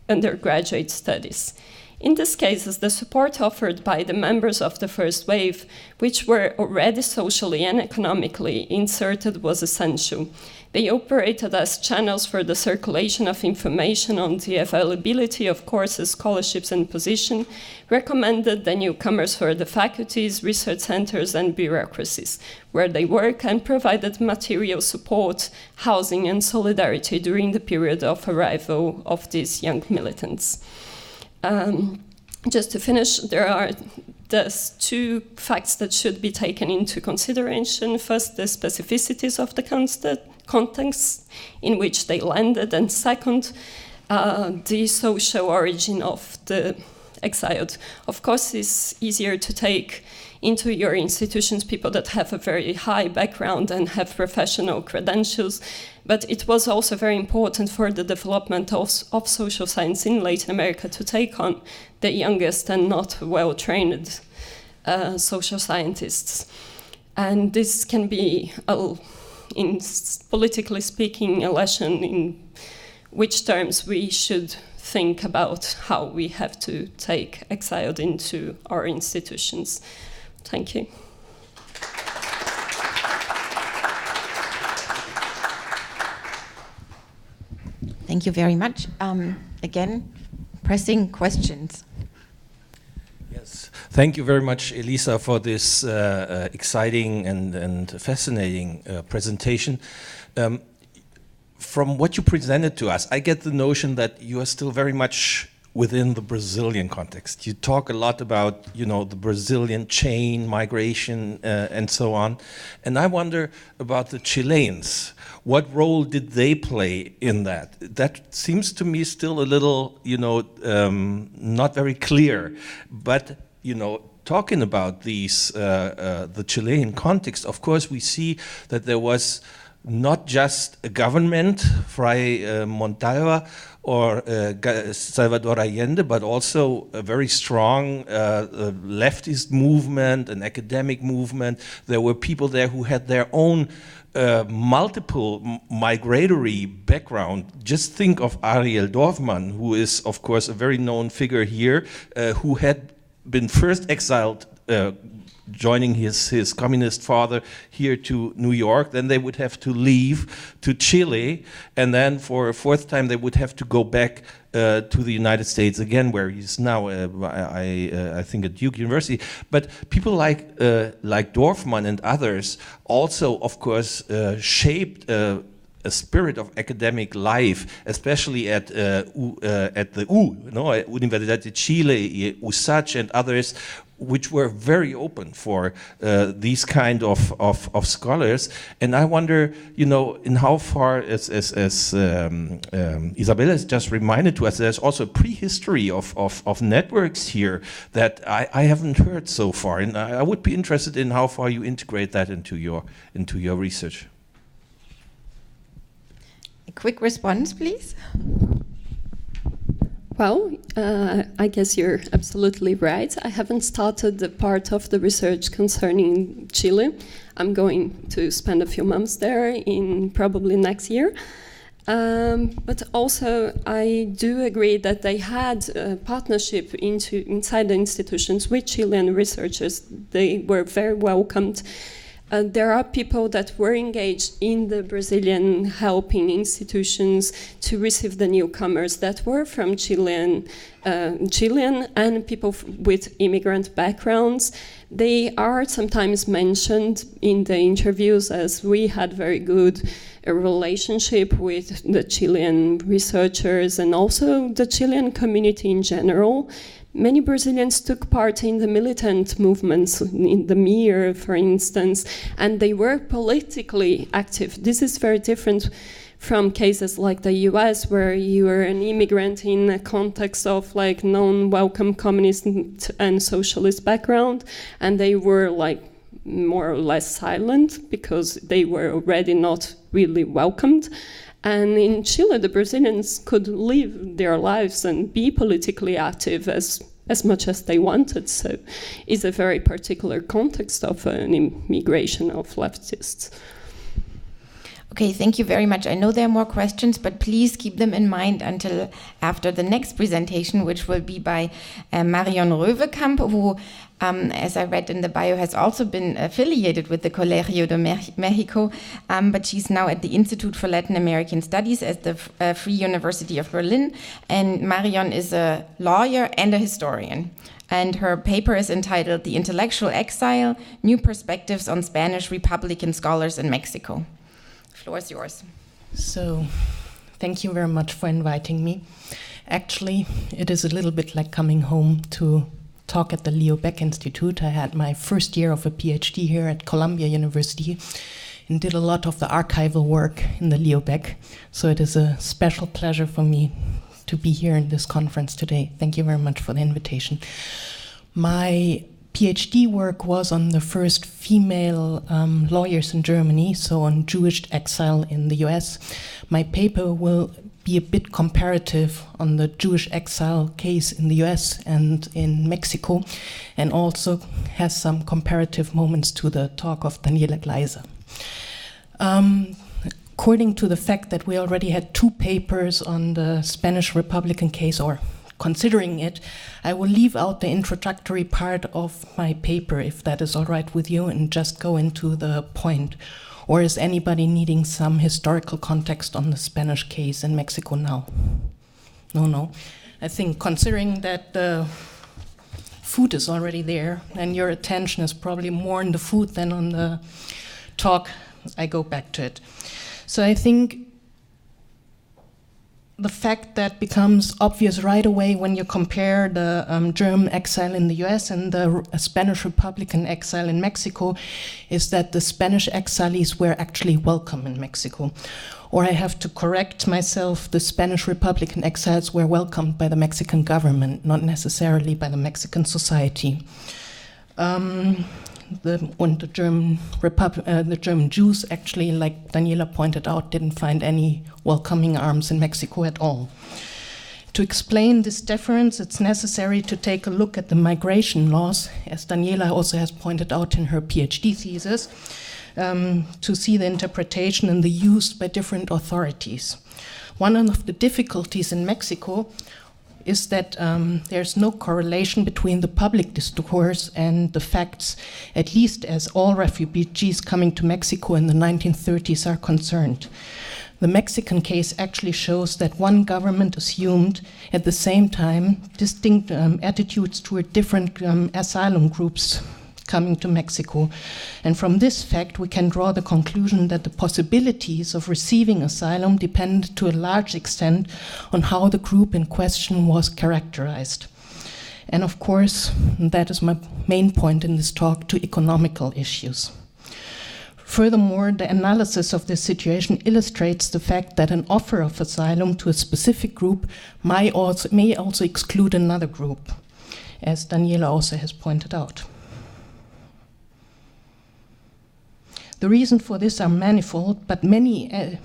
undergraduate studies. In these cases, the support offered by the members of the first wave, which were already socially and economically inserted, was essential. They operated as channels for the circulation of information on the availability of courses, scholarships, and position, recommended the newcomers for the faculties, research centers, and bureaucracies where they work, and provided material support, housing, and solidarity during the period of arrival of these young militants. Just to finish, there's two facts that should be taken into consideration. First, the specificities of the context in which they landed, and second, the social origin of the exiled. Of course, it's easier to take into your institutions people that have a very high background and have professional credentials, but it was also very important for the development of social science in Latin America to take on the youngest and not well-trained social scientists. And this can be, in politically speaking, a lesson in which terms we should think about how we have to take exiled into our institutions. Thank you. Thank you very much. Again, pressing questions. Yes, thank you very much, Elisa, for this exciting and fascinating presentation. From what you presented to us, I get the notion that you are still very much within the Brazilian context. You talk a lot about, the Brazilian chain migration and so on. And I wonder about the Chileans. What role did they play in that? That seems to me still a little, not very clear. But, talking about these, the Chilean context, of course, we see that there was not just a government, Fray Montalva or Salvador Allende, but also a very strong leftist movement, an academic movement. There were people there who had their own multiple migratory background. Just think of Ariel Dorfman, who is, of course, a very known figure here, who had been first exiled joining his communist father here to New York. Then they would have to leave to Chile, and then for a fourth time they would have to go back to the United States again, where he's now, I think, at Duke University. But people like Dorfman and others also, of course, shaped a spirit of academic life, especially at the Universidad de Chile, USACH, and others, which were very open for these kind of scholars. And I wonder, in how far, as Isabella has just reminded to us, there's also a prehistory of networks here that I haven't heard so far. And I would be interested in how far you integrate that into your research. A quick response, please. Well, I guess you're absolutely right. I haven't started the part of the research concerning Chile. I'm going to spend a few months there in probably next year. But also, I do agree that they had a partnership inside the institutions with Chilean researchers. They were very welcomed. There are people that were engaged in the Brazilian helping institutions to receive the newcomers that were from Chilean and people with immigrant backgrounds. They are sometimes mentioned in the interviews, as we had very good relationship with the Chilean researchers and also the Chilean community in general. Many Brazilians took part in the militant movements, in the MIR, for instance, and they were politically active. This is very different from cases like the US, where you are an immigrant in a context of like non-welcome communist and socialist background, and they were like more or less silent because they were already not really welcomed. And in Chile, the Brazilians could live their lives and be politically active as much as they wanted. So it's a very particular context of an immigration of leftists. Okay, thank you very much. I know there are more questions, but please keep them in mind until after the next presentation, which will be by Marion Röwekamp, who, as I read in the bio, has also been affiliated with the Colegio de Mexico, but she's now at the Institute for Latin American Studies at the Free University of Berlin. And Marion is a lawyer and a historian. And her paper is entitled The Intellectual Exile, New Perspectives on Spanish Republican Scholars in Mexico. The floor is yours. So, thank you very much for inviting me. Actually, it is a little bit like coming home to talk at the Leo Baeck Institute. I had my first year of a PhD here at Columbia University and did a lot of the archival work in the Leo Baeck. So it is a special pleasure for me to be here in this conference today. Thank you very much for the invitation. My PhD work was on the first female lawyers in Germany, so on Jewish exile in the US. My paper will be a bit comparative on the Jewish exile case in the US and in Mexico, and also has some comparative moments to the talk of Daniela Gleiser. According to the fact that we already had 2 papers on the Spanish Republican case, or considering it, I will leave out the introductory part of my paper, if that is all right with you, and just go into the point. Or is anybody needing some historical context on the Spanish case in Mexico now? No. I think considering that the food is already there and your attention is probably more on the food than on the talk, I go back to it. So I think the fact that becomes obvious right away when you compare the German exile in the US and the Spanish Republican exile in Mexico is that the Spanish exiles were actually welcome in Mexico. Or I have to correct myself, the Spanish Republican exiles were welcomed by the Mexican government, not necessarily by the Mexican society. The German Jews actually, like Daniela pointed out, didn't find any welcoming arms in Mexico at all. To explain this difference, it's necessary to take a look at the migration laws, as Daniela also has pointed out in her PhD thesis, to see the interpretation and the use by different authorities. One of the difficulties in Mexico is that there's no correlation between the public discourse and the facts, at least as all refugees coming to Mexico in the 1930s are concerned. The Mexican case actually shows that one government assumed at the same time distinct attitudes toward different asylum groups coming to Mexico. And from this fact, we can draw the conclusion that the possibilities of receiving asylum depend to a large extent on how the group in question was characterized. And of course, that is my main point in this talk, to economical issues. Furthermore, the analysis of this situation illustrates the fact that an offer of asylum to a specific group may also exclude another group, as Daniela also has pointed out. The reasons for this are manifold, but many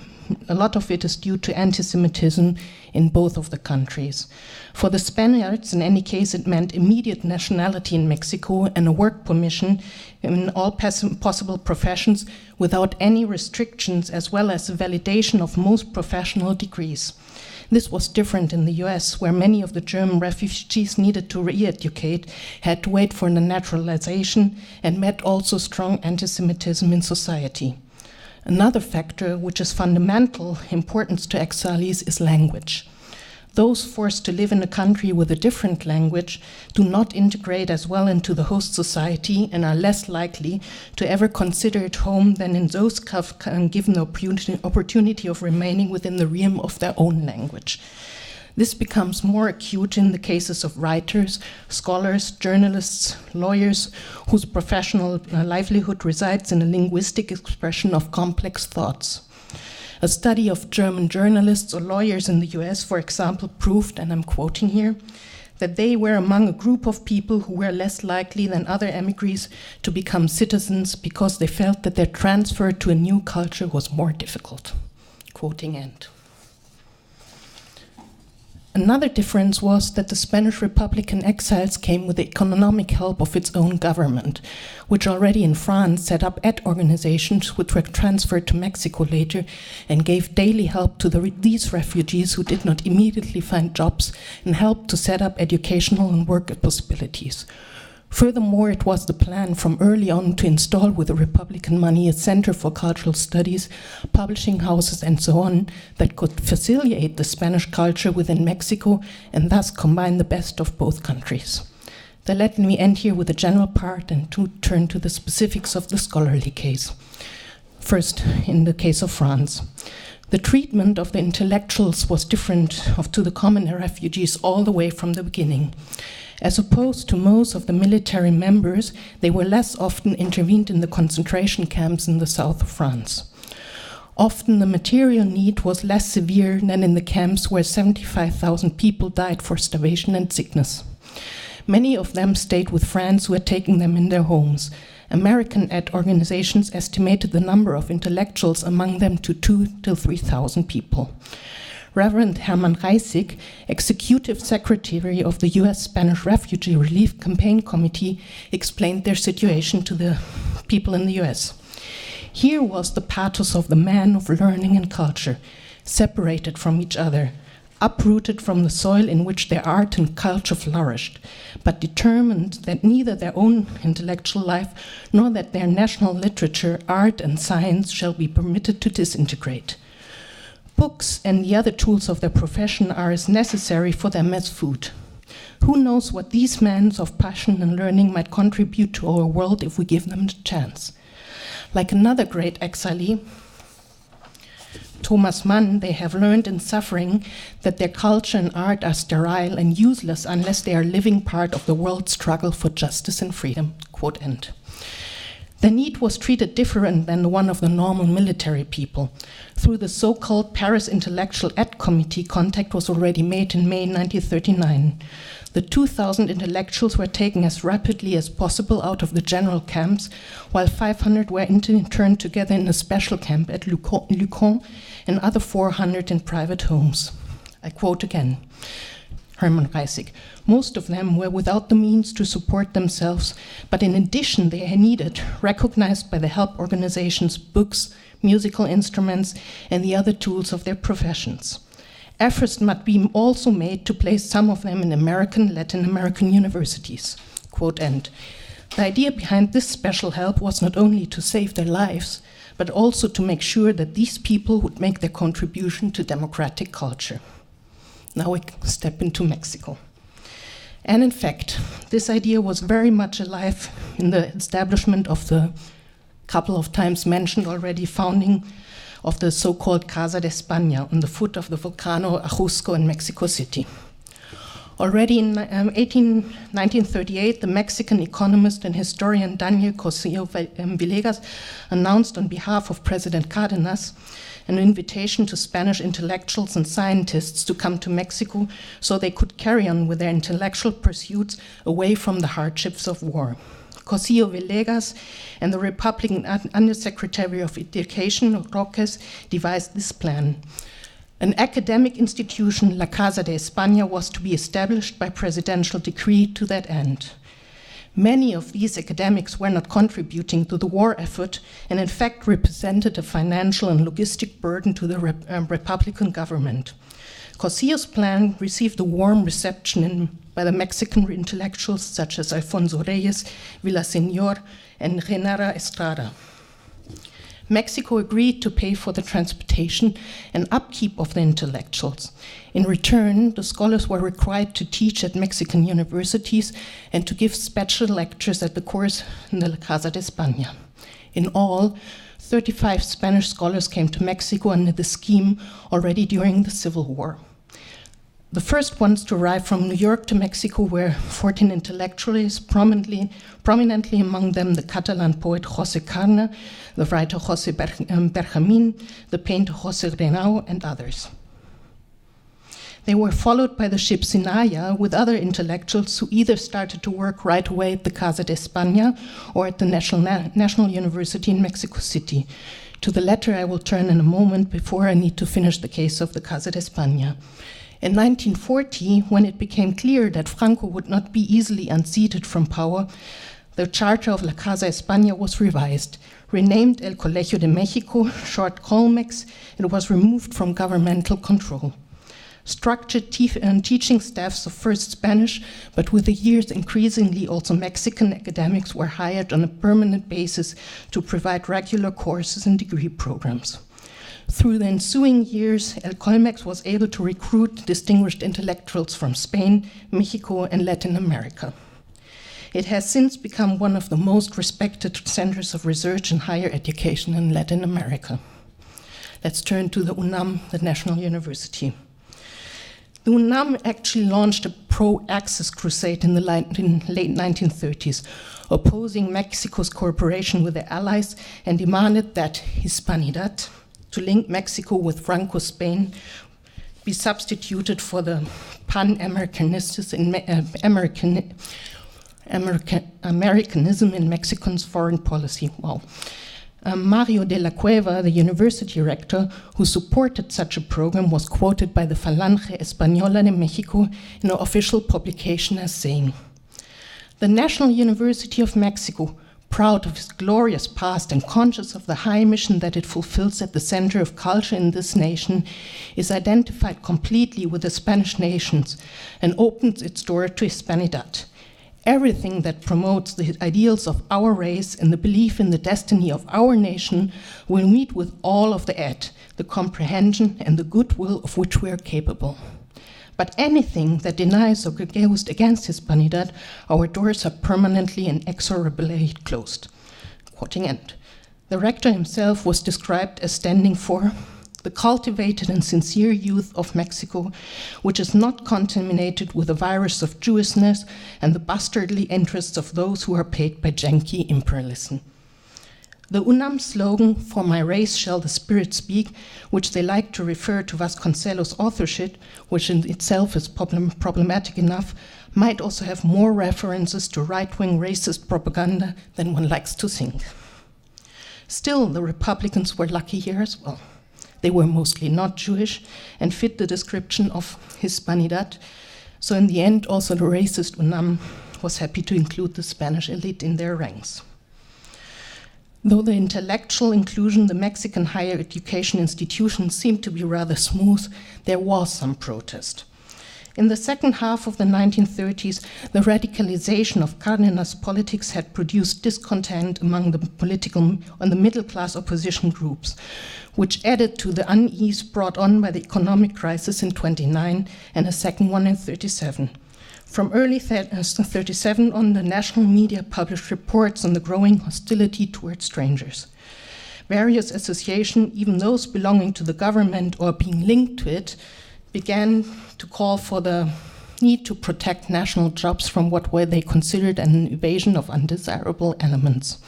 a lot of it is due to anti-Semitism in both of the countries. For the Spaniards, in any case, it meant immediate nationality in Mexico and a work permission in all possible professions without any restrictions, as well as the validation of most professional degrees. This was different in the US, where many of the German refugees needed to re-educate, had to wait for the naturalization, and met also strong anti-Semitism in society. Another factor which is fundamental importance to exilees is language. Those forced to live in a country with a different language do not integrate as well into the host society and are less likely to ever consider it home than in those given the opportunity of remaining within the realm of their own language. This becomes more acute in the cases of writers, scholars, journalists, lawyers, whose professional livelihood resides in a linguistic expression of complex thoughts. A study of German journalists or lawyers in the US, for example, proved, and I'm quoting here, that they were among a group of people who were less likely than other emigres to become citizens because they felt that their transfer to a new culture was more difficult. Quoting end. Another difference was that the Spanish Republican exiles came with the economic help of its own government, which already in France set up aid organizations which were transferred to Mexico later and gave daily help to these refugees who did not immediately find jobs and helped to set up educational and work possibilities. Furthermore, it was the plan from early on to install with the Republican money a center for cultural studies, publishing houses, and so on that could facilitate the Spanish culture within Mexico and thus combine the best of both countries. Then let me end here with the general part and to turn to the specifics of the scholarly case. First, in the case of France. The treatment of the intellectuals was different to the common refugees all the way from the beginning. As opposed to most of the military members, they were less often intervened in the concentration camps in the south of France. Often the material need was less severe than in the camps where 75,000 people died for starvation and sickness. Many of them stayed with friends who had taken them in their homes. American aid organizations estimated the number of intellectuals among them to 2,000 to 3,000 people. Reverend Hermann Reisig, Executive Secretary of the US Spanish Refugee Relief Campaign Committee, explained their situation to the people in the US. Here was the pathos of the man of learning and culture, separated from each other, uprooted from the soil in which their art and culture flourished, but determined that neither their own intellectual life nor that their national literature, art, and science shall be permitted to disintegrate. Books and the other tools of their profession are as necessary for them as food. Who knows what these men of passion and learning might contribute to our world if we give them the chance. Like another great exilee, Thomas Mann, they have learned in suffering that their culture and art are sterile and useless unless they are living part of the world's struggle for justice and freedom. Quote end. Their need was treated different than the one of the normal military people. Through the so-called Paris Intellectual Aid Committee, contact was already made in May 1939. The 2,000 intellectuals were taken as rapidly as possible out of the general camps, while 500 were interned together in a special camp at Lucan and other 400 in private homes. I quote again. Hermann Reisig. Most of them were without the means to support themselves, but in addition they needed, recognized by the help organizations, books, musical instruments, and the other tools of their professions. Efforts must be also made to place some of them in American, Latin American universities. Quote end. The idea behind this special help was not only to save their lives, but also to make sure that these people would make their contribution to democratic culture. Now we step into Mexico. And in fact, this idea was very much alive in the establishment of the couple of times mentioned already founding of the so-called Casa de España on the foot of the volcano Ajusco in Mexico City. Already in 1938, the Mexican economist and historian Daniel Cosío Villegas announced on behalf of President Cárdenas an invitation to Spanish intellectuals and scientists to come to Mexico so they could carry on with their intellectual pursuits away from the hardships of war. Cosío Villegas and the Republican Undersecretary of Education, Roques, devised this plan. An academic institution, La Casa de España, was to be established by presidential decree to that end. Many of these academics were not contributing to the war effort and in fact represented a financial and logistic burden to the Republican government. Cosío's plan received a warm reception by the Mexican intellectuals such as Alfonso Reyes, Villaseñor, and Genara Estrada. Mexico agreed to pay for the transportation and upkeep of the intellectuals. In return, the scholars were required to teach at Mexican universities and to give special lectures at the course in the La Casa de España. In all, 35 Spanish scholars came to Mexico under the scheme already during the Civil War. The first ones to arrive from New York to Mexico were 14 intellectuals, prominently among them the Catalan poet José Carner, the writer José Benjamín, the painter José Renau, and others. They were followed by the ship Sinaya with other intellectuals who either started to work right away at the Casa de España or at the National University in Mexico City. To the latter I will turn in a moment before I need to finish the case of the Casa de España. In 1940, when it became clear that Franco would not be easily unseated from power, the charter of La Casa España was revised. Renamed El Colegio de México, short Colmex, it was removed from governmental control. Structured teaching staffs of first Spanish, but with the years increasingly also Mexican academics were hired on a permanent basis to provide regular courses and degree programs. Through the ensuing years, El Colmex was able to recruit distinguished intellectuals from Spain, Mexico, and Latin America. It has since become one of the most respected centers of research and higher education in Latin America. Let's turn to the UNAM, the National University. The UNAM actually launched a pro-access crusade in the late 1930s, opposing Mexico's cooperation with their allies and demanded that Hispanidad, to link Mexico with Franco Spain, be substituted for the pan-Americanism in Mexican's foreign policy. Wow. Mario de la Cueva, the university rector who supported such a program, was quoted by the Falange Española de Mexico in an official publication as saying, "The National University of Mexico, proud of its glorious past and conscious of the high mission that it fulfills at the center of culture in this nation, is identified completely with the Spanish nations and opens its door to Hispanidad. Everything that promotes the ideals of our race and the belief in the destiny of our nation will meet with all of the comprehension and the goodwill of which we are capable. But anything that denies or goes against Hispanidad, our doors are permanently and inexorably closed." Quoting end. The rector himself was described as standing for the cultivated and sincere youth of Mexico, which is not contaminated with the virus of Jewishness and the bastardly interests of those who are paid by Yankee imperialism. The UNAM slogan, "For my race shall the spirit speak," which they like to refer to Vasconcelos' authorship, which in itself is problematic enough, might also have more references to right-wing racist propaganda than one likes to think. Still, the Republicans were lucky here as well. They were mostly not Jewish and fit the description of Hispanidad, so in the end also the racist UNAM was happy to include the Spanish elite in their ranks. Though the intellectual inclusion, the Mexican higher education institutions seemed to be rather smooth, there was some protest. In the second half of the 1930s, the radicalization of Cárdenas' politics had produced discontent among the political and the middle-class opposition groups, which added to the unease brought on by the economic crisis in 1929 and a second one in 1937. From early 1937 on, the national media published reports on the growing hostility towards strangers. Various associations, even those belonging to the government or being linked to it, began to call for the need to protect national jobs from what were they considered an invasion of undesirable elements.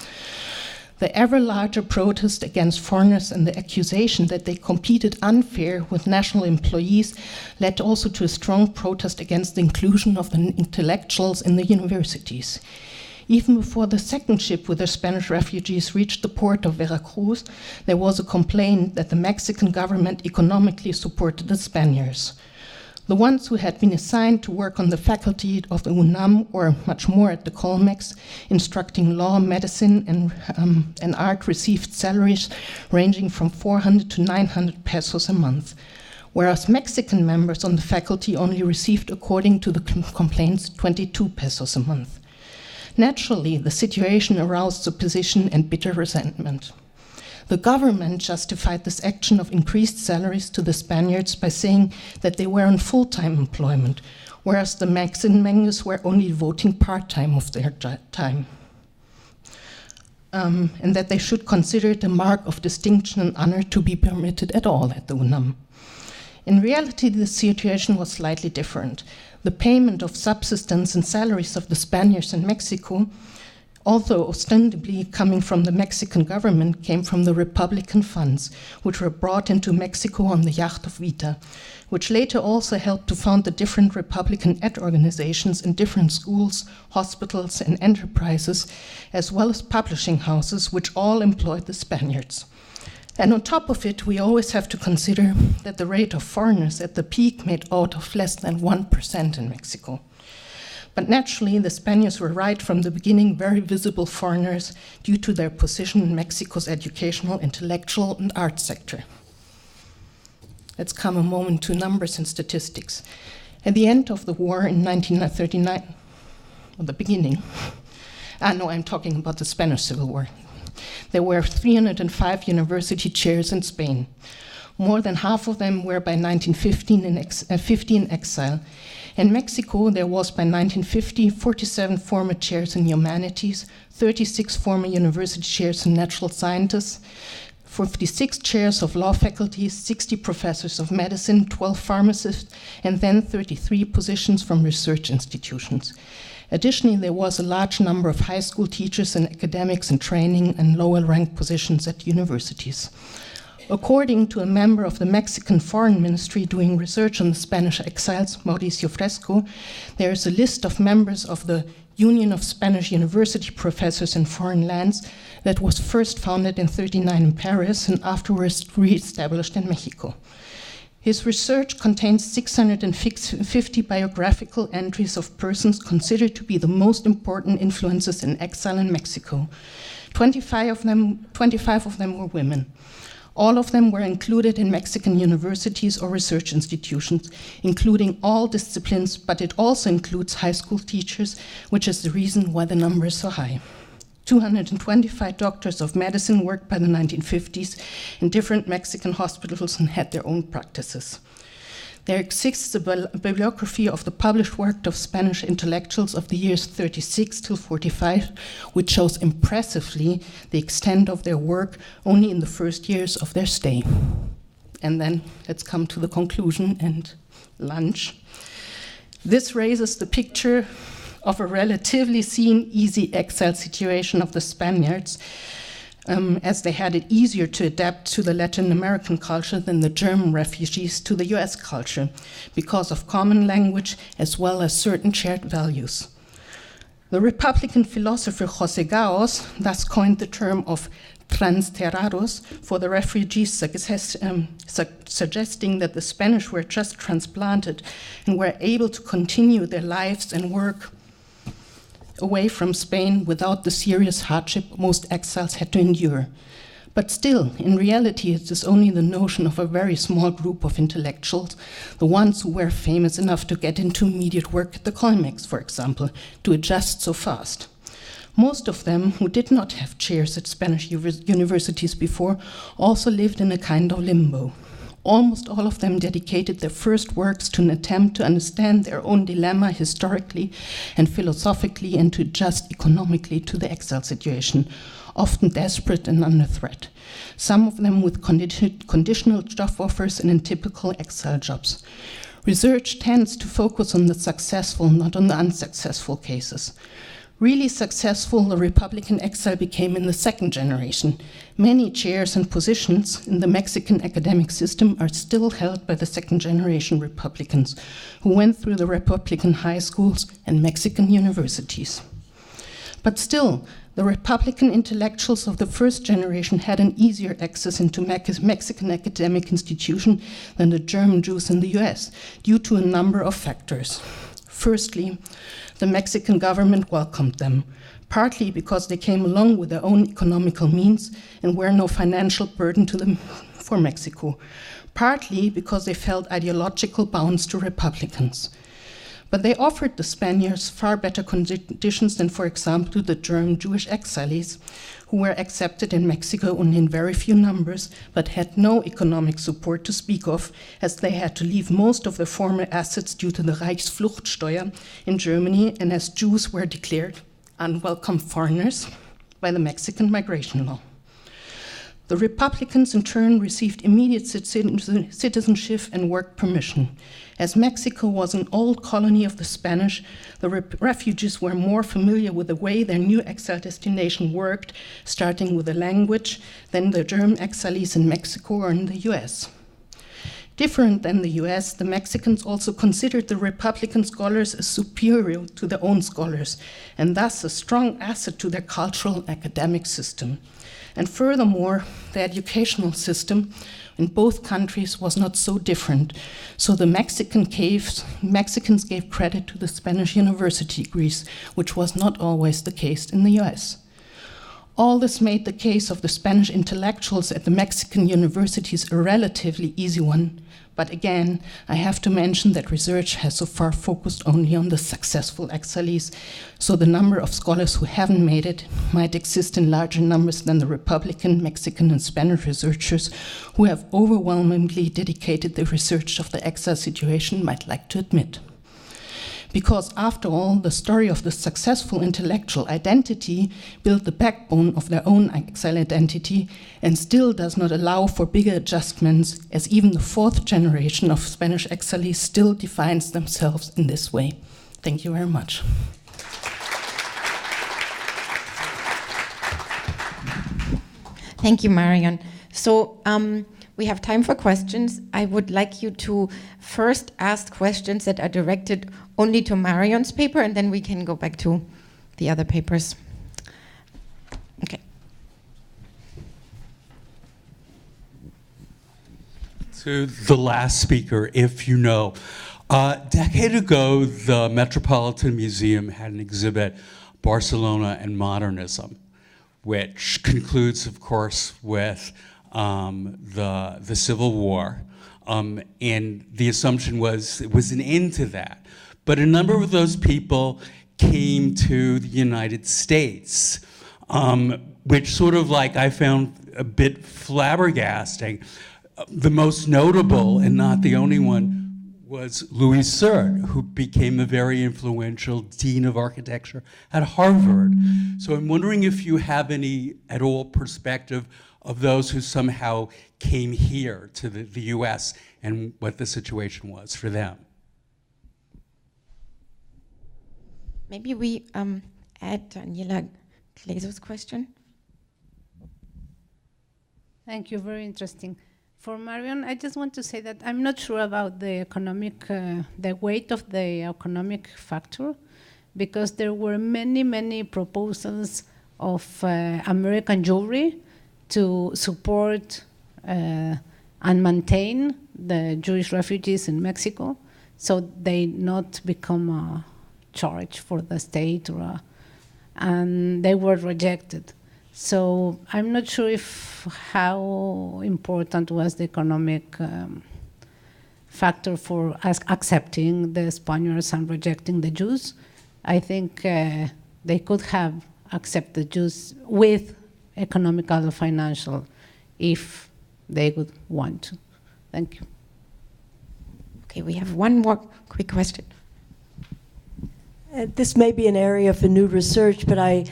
The ever larger protest against foreigners and the accusation that they competed unfair with national employees led also to a strong protest against the inclusion of the intellectuals in the universities. Even before the second ship with the Spanish refugees reached the port of Veracruz, there was a complaint that the Mexican government economically supported the Spaniards. The ones who had been assigned to work on the faculty of the UNAM, or much more at the Colmex, instructing law, medicine, and art, received salaries ranging from 400 to 900 pesos a month, whereas Mexican members on the faculty only received, according to the complaints, 22 pesos a month. Naturally, the situation aroused opposition and bitter resentment. The government justified this action of increased salaries to the Spaniards by saying that they were on full-time employment, whereas the Mexican members were only devoting part-time of their time. And that they should consider it a mark of distinction and honor to be permitted at all at the UNAM. In reality, the situation was slightly different. The payment of subsistence and salaries of the Spaniards in Mexico, although ostensibly coming from the Mexican government, came from the Republican funds, which were brought into Mexico on the yacht of Vita, which later also helped to found the different Republican aid organizations in different schools, hospitals, and enterprises, as well as publishing houses, which all employed the Spaniards. And on top of it, we always have to consider that the rate of foreigners at the peak made out of less than 1% in Mexico. But naturally, the Spaniards were right from the beginning very visible foreigners due to their position in Mexico's educational, intellectual, and art sector. Let's come a moment to numbers and statistics. At the end of the war in 1939, or the beginning, I'm talking about the Spanish Civil War, there were 305 university chairs in Spain. More than half of them were by 1950 in exile. In Mexico, there was by 1950 47 former chairs in humanities, 36 former university chairs in natural sciences, 56 chairs of law faculties, 60 professors of medicine, 12 pharmacists, and then 33 positions from research institutions. Additionally, there was a large number of high school teachers and academics in training and lower ranked positions at universities. According to a member of the Mexican Foreign Ministry doing research on the Spanish exiles, Mauricio Fresco, there is a list of members of the Union of Spanish University Professors in Foreign Lands that was first founded in 1939 in Paris and afterwards re-established in Mexico. His research contains 650 biographical entries of persons considered to be the most important influences in exile in Mexico. 25 of them were women. All of them were included in Mexican universities or research institutions, including all disciplines, but it also includes high school teachers, which is the reason why the number is so high. 225 doctors of medicine worked by the 1950s in different Mexican hospitals and had their own practices. There exists a bibliography of the published work of Spanish intellectuals of the years 36 till 45, which shows impressively the extent of their work only in the first years of their stay. And then let's come to the conclusion and lunch. This raises the picture of a relatively easy exile situation of the Spaniards, as they had it easier to adapt to the Latin American culture than the German refugees to the US culture, because of common language as well as certain shared values. The Republican philosopher José Gaos thus coined the term of transterrados for the refugees, suggesting that the Spanish were just transplanted and were able to continue their lives and work away from Spain without the serious hardship most exiles had to endure. But still, in reality, it is only the notion of a very small group of intellectuals, the ones who were famous enough to get into immediate work at the Colmex, for example, to adjust so fast. Most of them, who did not have chairs at Spanish universities before, also lived in a kind of limbo. Almost all of them dedicated their first works to an attempt to understand their own dilemma historically and philosophically and to adjust economically to the exile situation, often desperate and under threat. Some of them with conditional job offers and in typical exile jobs. Research tends to focus on the successful, not on the unsuccessful cases. Really successful, the Republican exile became in the second generation. Many chairs and positions in the Mexican academic system are still held by the second generation Republicans who went through the Republican high schools and Mexican universities. But still, the Republican intellectuals of the first generation had an easier access into Mexican academic institutions than the German Jews in the US, due to a number of factors. Firstly, the Mexican government welcomed them, partly because they came along with their own economical means and were no financial burden to them for Mexico, partly because they felt ideological bounds to Republicans. But they offered the Spaniards far better conditions than, for example, the German Jewish exiles, who were accepted in Mexico only in very few numbers, but had no economic support to speak of, as they had to leave most of their former assets due to the Reichsfluchtsteuer in Germany, and as Jews were declared unwelcome foreigners by the Mexican migration law. The Republicans, in turn, received immediate citizenship and work permission. As Mexico was an old colony of the Spanish, the refugees were more familiar with the way their new exile destination worked, starting with the language, than the German exiles in Mexico or in the US. Different than the US, the Mexicans also considered the Republican scholars as superior to their own scholars, and thus a strong asset to their cultural academic system. And furthermore, the educational system in both countries was not so different. So the Mexicans gave credit to the Spanish university degrees, which was not always the case in the US. All this made the case of the Spanish intellectuals at the Mexican universities a relatively easy one. But again, I have to mention that research has so far focused only on the successful exiles, so the number of scholars who haven't made it might exist in larger numbers than the Republican, Mexican, and Spanish researchers who have overwhelmingly dedicated the research of the exile situation might like to admit. Because after all, the story of the successful intellectual identity built the backbone of their own exile identity and still does not allow for bigger adjustments, as even the fourth generation of Spanish exiles still defines themselves in this way. Thank you very much. Thank you, Marion. So we have time for questions. I would like you to first ask questions that are directed only to Marion's paper, and then we can go back to the other papers. Okay. To the last speaker, if you know. A decade ago, the Metropolitan Museum had an exhibit, Barcelona and Modernism, which concludes, of course, with the Civil War. And the assumption was it was an end to that. But a number of those people came to the United States, which sort of like I found a bit flabbergasting. The most notable, and not the only one, was Louis Serd, who became a very influential dean of architecture at Harvard. So I'm wondering if you have any at all perspective of those who somehow came here to the US and what the situation was for them. Maybe we add Daniela Kleso's question. Thank you, very interesting. For Marion, I just want to say that I'm not sure about the economic, the weight of the economic factor, because there were many, many proposals of American Jewry to support and maintain the Jewish refugees in Mexico, so they not become a charge for the state, and they were rejected. So I'm not sure how important was the economic factor for us accepting the Spaniards and rejecting the Jews. I think they could have accepted the Jews with economical, financial, if they would want to. Thank you. Okay, we have one more quick question. This may be an area for new research, but an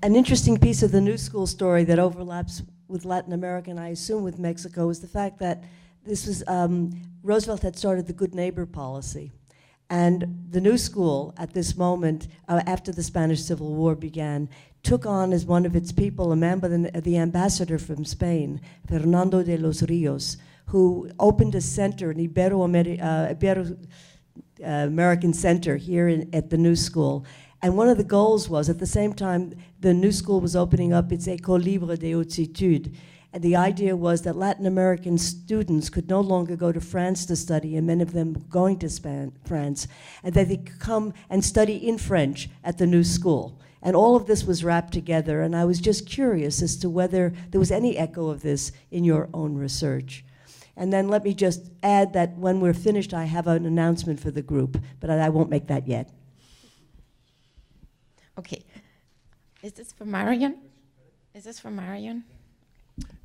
interesting piece of the New School story that overlaps with Latin America, and I assume with Mexico, is the fact that this was, Roosevelt had started the Good Neighbor policy. And the New School, at this moment, after the Spanish Civil War began, took on as one of its people a man by the ambassador from Spain, Fernando de los Rios, who opened a center, an Ibero-American center here at the New School. And one of the goals was, at the same time, the new school was opening up its École Libre des Hautes Études. And the idea was that Latin American students could no longer go to France to study, and many of them were going to France, and that they could come and study in French at the new school. And all of this was wrapped together, and I was just curious as to whether there was any echo of this in your own research. And then let me just add that when we're finished, I have an announcement for the group, but I won't make that yet. Okay. Is this for Marion? Is this for Marion?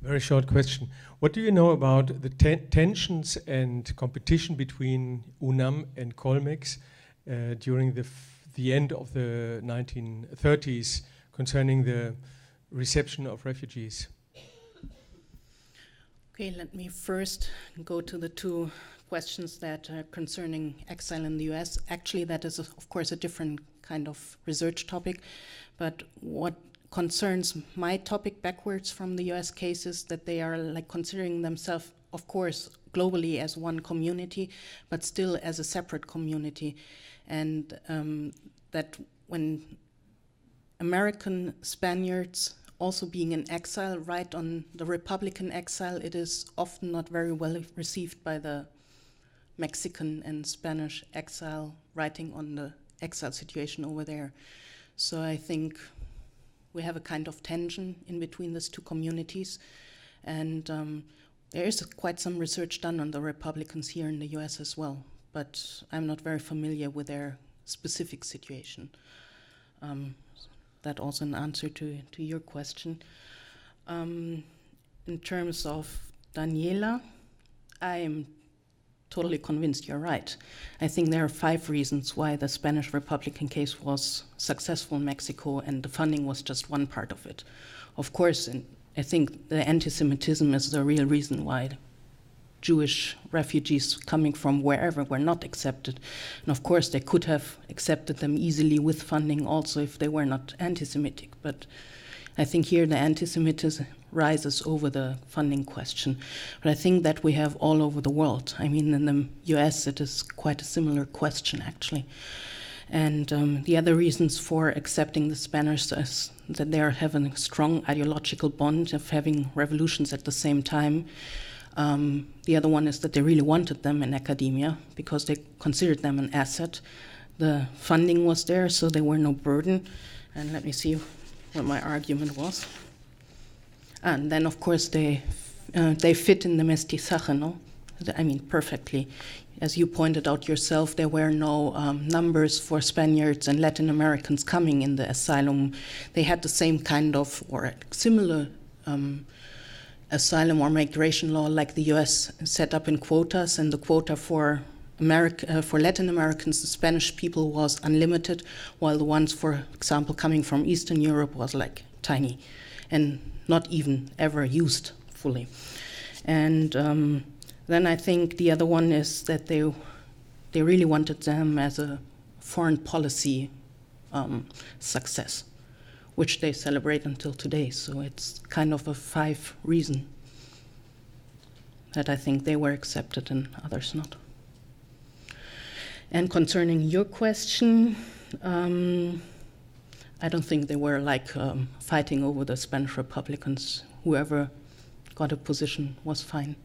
Very short question. What do you know about the tensions and competition between UNAM and Colmex during the end of the 1930s concerning the reception of refugees? Okay, let me first go to the two questions that are concerning exile in the US. Actually, that is, of course, a different kind of research topic, but what concerns my topic backwards from the US case is that they are like considering themselves, of course, globally as one community, but still as a separate community. And that when American Spaniards also being in exile, right on the Republican exile, it is often not very well received by the Mexican and Spanish exile writing on the exile situation over there. So I think we have a kind of tension in between these two communities. And there is quite some research done on the Republicans here in the US as well, but I'm not very familiar with their specific situation. That also an answer to your question. In terms of Daniela, I am totally convinced you're right. I think there are 5 reasons why the Spanish Republican case was successful in Mexico, and the funding was just one part of it. Of course, I think the anti-Semitism is the real reason why Jewish refugees coming from wherever were not accepted. And of course, they could have accepted them easily with funding also if they were not anti-Semitic. But I think here the anti-Semitism rises over the funding question. But I think that we have all over the world. I mean, in the US, it is quite a similar question, actually. And the other reasons for accepting the Spanish is that they are having a strong ideological bond of having revolutions at the same time. The other one is that they really wanted them in academia because they considered them an asset. The funding was there, so they were no burden. And let me see what my argument was. And then, of course, they fit in the mestizaje, no? I mean, perfectly. As you pointed out yourself, there were no numbers for Spaniards and Latin Americans coming in the asylum. They had the same kind of, or similar asylum or migration law like the US set up in quotas, and the quota for Latin Americans, the Spanish people, was unlimited, while the ones, for example, coming from Eastern Europe was like tiny and not even ever used fully. And then I think the other one is that they really wanted them as a foreign policy success, which they celebrate until today. So it's kind of a 5 reason that I think they were accepted and others not. And concerning your question, I don't think they were like fighting over the Spanish Republicans. Whoever got a position was fine.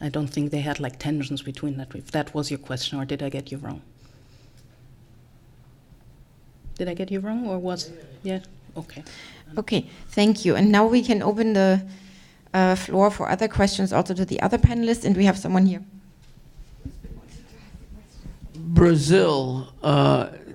I don't think they had like tensions between that, if that was your question, or did I get you wrong? Did I get you wrong, or was, yeah, okay. Okay, thank you. And now we can open the floor for other questions also to the other panelists, and we have someone here. Brazil,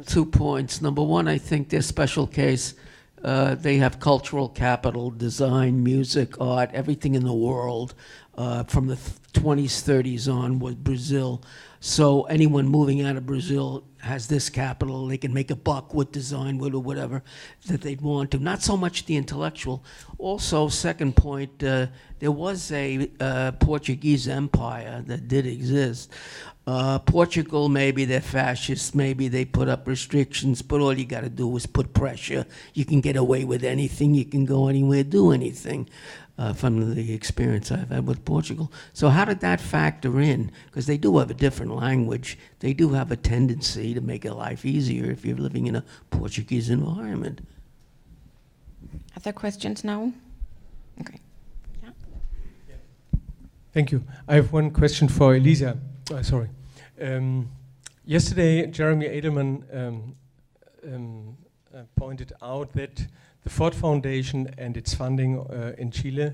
2 points. Number one, I think their special case, they have cultural capital, design, music, art, everything in the world from the 20s, 30s on was Brazil. So anyone moving out of Brazil has this capital. They can make a buck with design, with or whatever that they'd want to. Not so much the intellectual. Also, second point, there was a Portuguese empire that did exist. Portugal, maybe they're fascist, maybe they put up restrictions, but all you got to do is put pressure. You can get away with anything, you can go anywhere, do anything. from the experience I've had with Portugal. So how did that factor in? Because they do have a different language. They do have a tendency to make your life easier if you're living in a Portuguese environment. Other questions now? Okay. Yeah. Thank you. I have one question for Elisa. Sorry. Yesterday, Jeremy Edelman pointed out that the Ford Foundation and its funding in Chile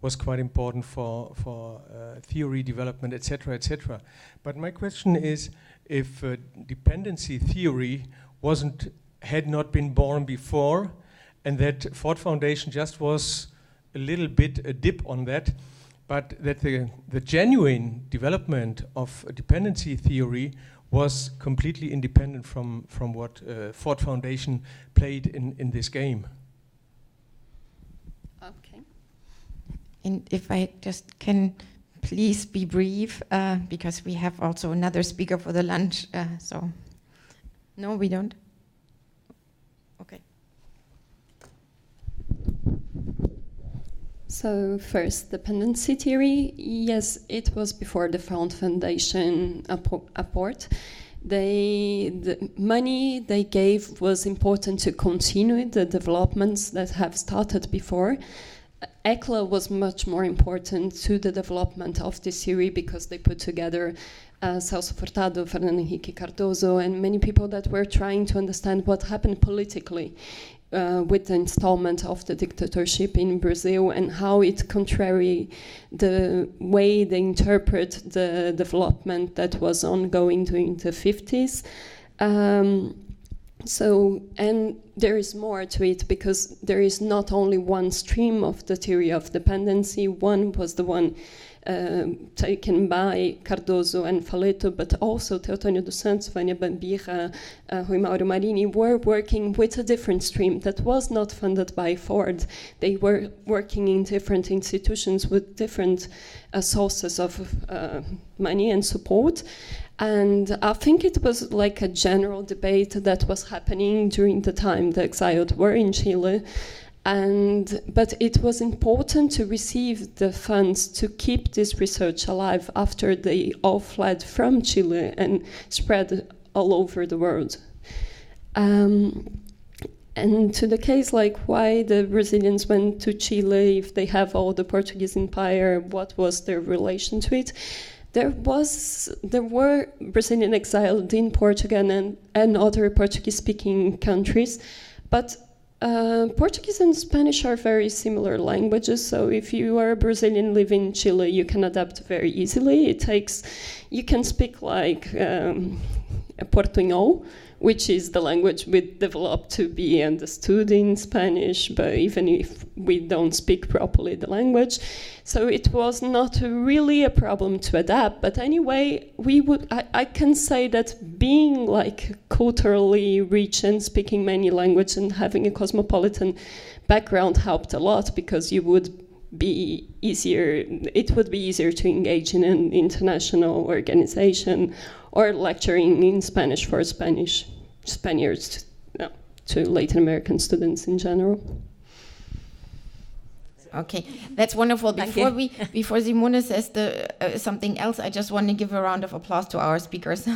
was quite important for theory development, etc., etc. But my question is, if dependency theory had not been born before, and that Ford Foundation just was a little bit a dip on that, but that the genuine development of dependency theory was completely independent from what Ford Foundation played in this game. Okay. And if I just can please be brief, because we have also another speaker for the lunch, so no, we don't? Okay. So first, dependency theory, yes, it was before the Ford Foundation apport. The money they gave was important to continue the developments that have started before. ECLA was much more important to the development of this theory because they put together Celso Furtado, Fernando Henrique Cardoso, and many people that were trying to understand what happened politically with the installment of the dictatorship in Brazil and how it contrary the way they interpret the development that was ongoing during the 50s. And there is more to it because there is not only one stream of the theory of dependency. One was the one taken by Cardoso and Faleto, but also Teotonio dos Santos, Vânia Bambira, Rui Mauro Marini were working with a different stream that was not funded by Ford. They were working in different institutions with different sources of money and support. And I think it was like a general debate that was happening during the time the exiled were in Chile. But it was important to receive the funds to keep this research alive after they all fled from Chile and spread all over the world. And to the case like why the Brazilians went to Chile, if they have all the Portuguese empire, what was their relation to it? There were Brazilian exiled in Portugal and other Portuguese-speaking countries, but Portuguese and Spanish are very similar languages, so if you are a Brazilian living in Chile, you can adapt very easily. You can speak like Portuñol, which is the language we developed to be understood in Spanish, but even if we don't speak properly the language. So it was not really a problem to adapt, but anyway, I can say that being like culturally rich and speaking many languages and having a cosmopolitan background helped a lot because it would be easier to engage in an international organization or lecturing in Spanish for Spaniards to Latin American students in general. Okay, that's wonderful. Before Simone says something else, I just want to give a round of applause to our speakers.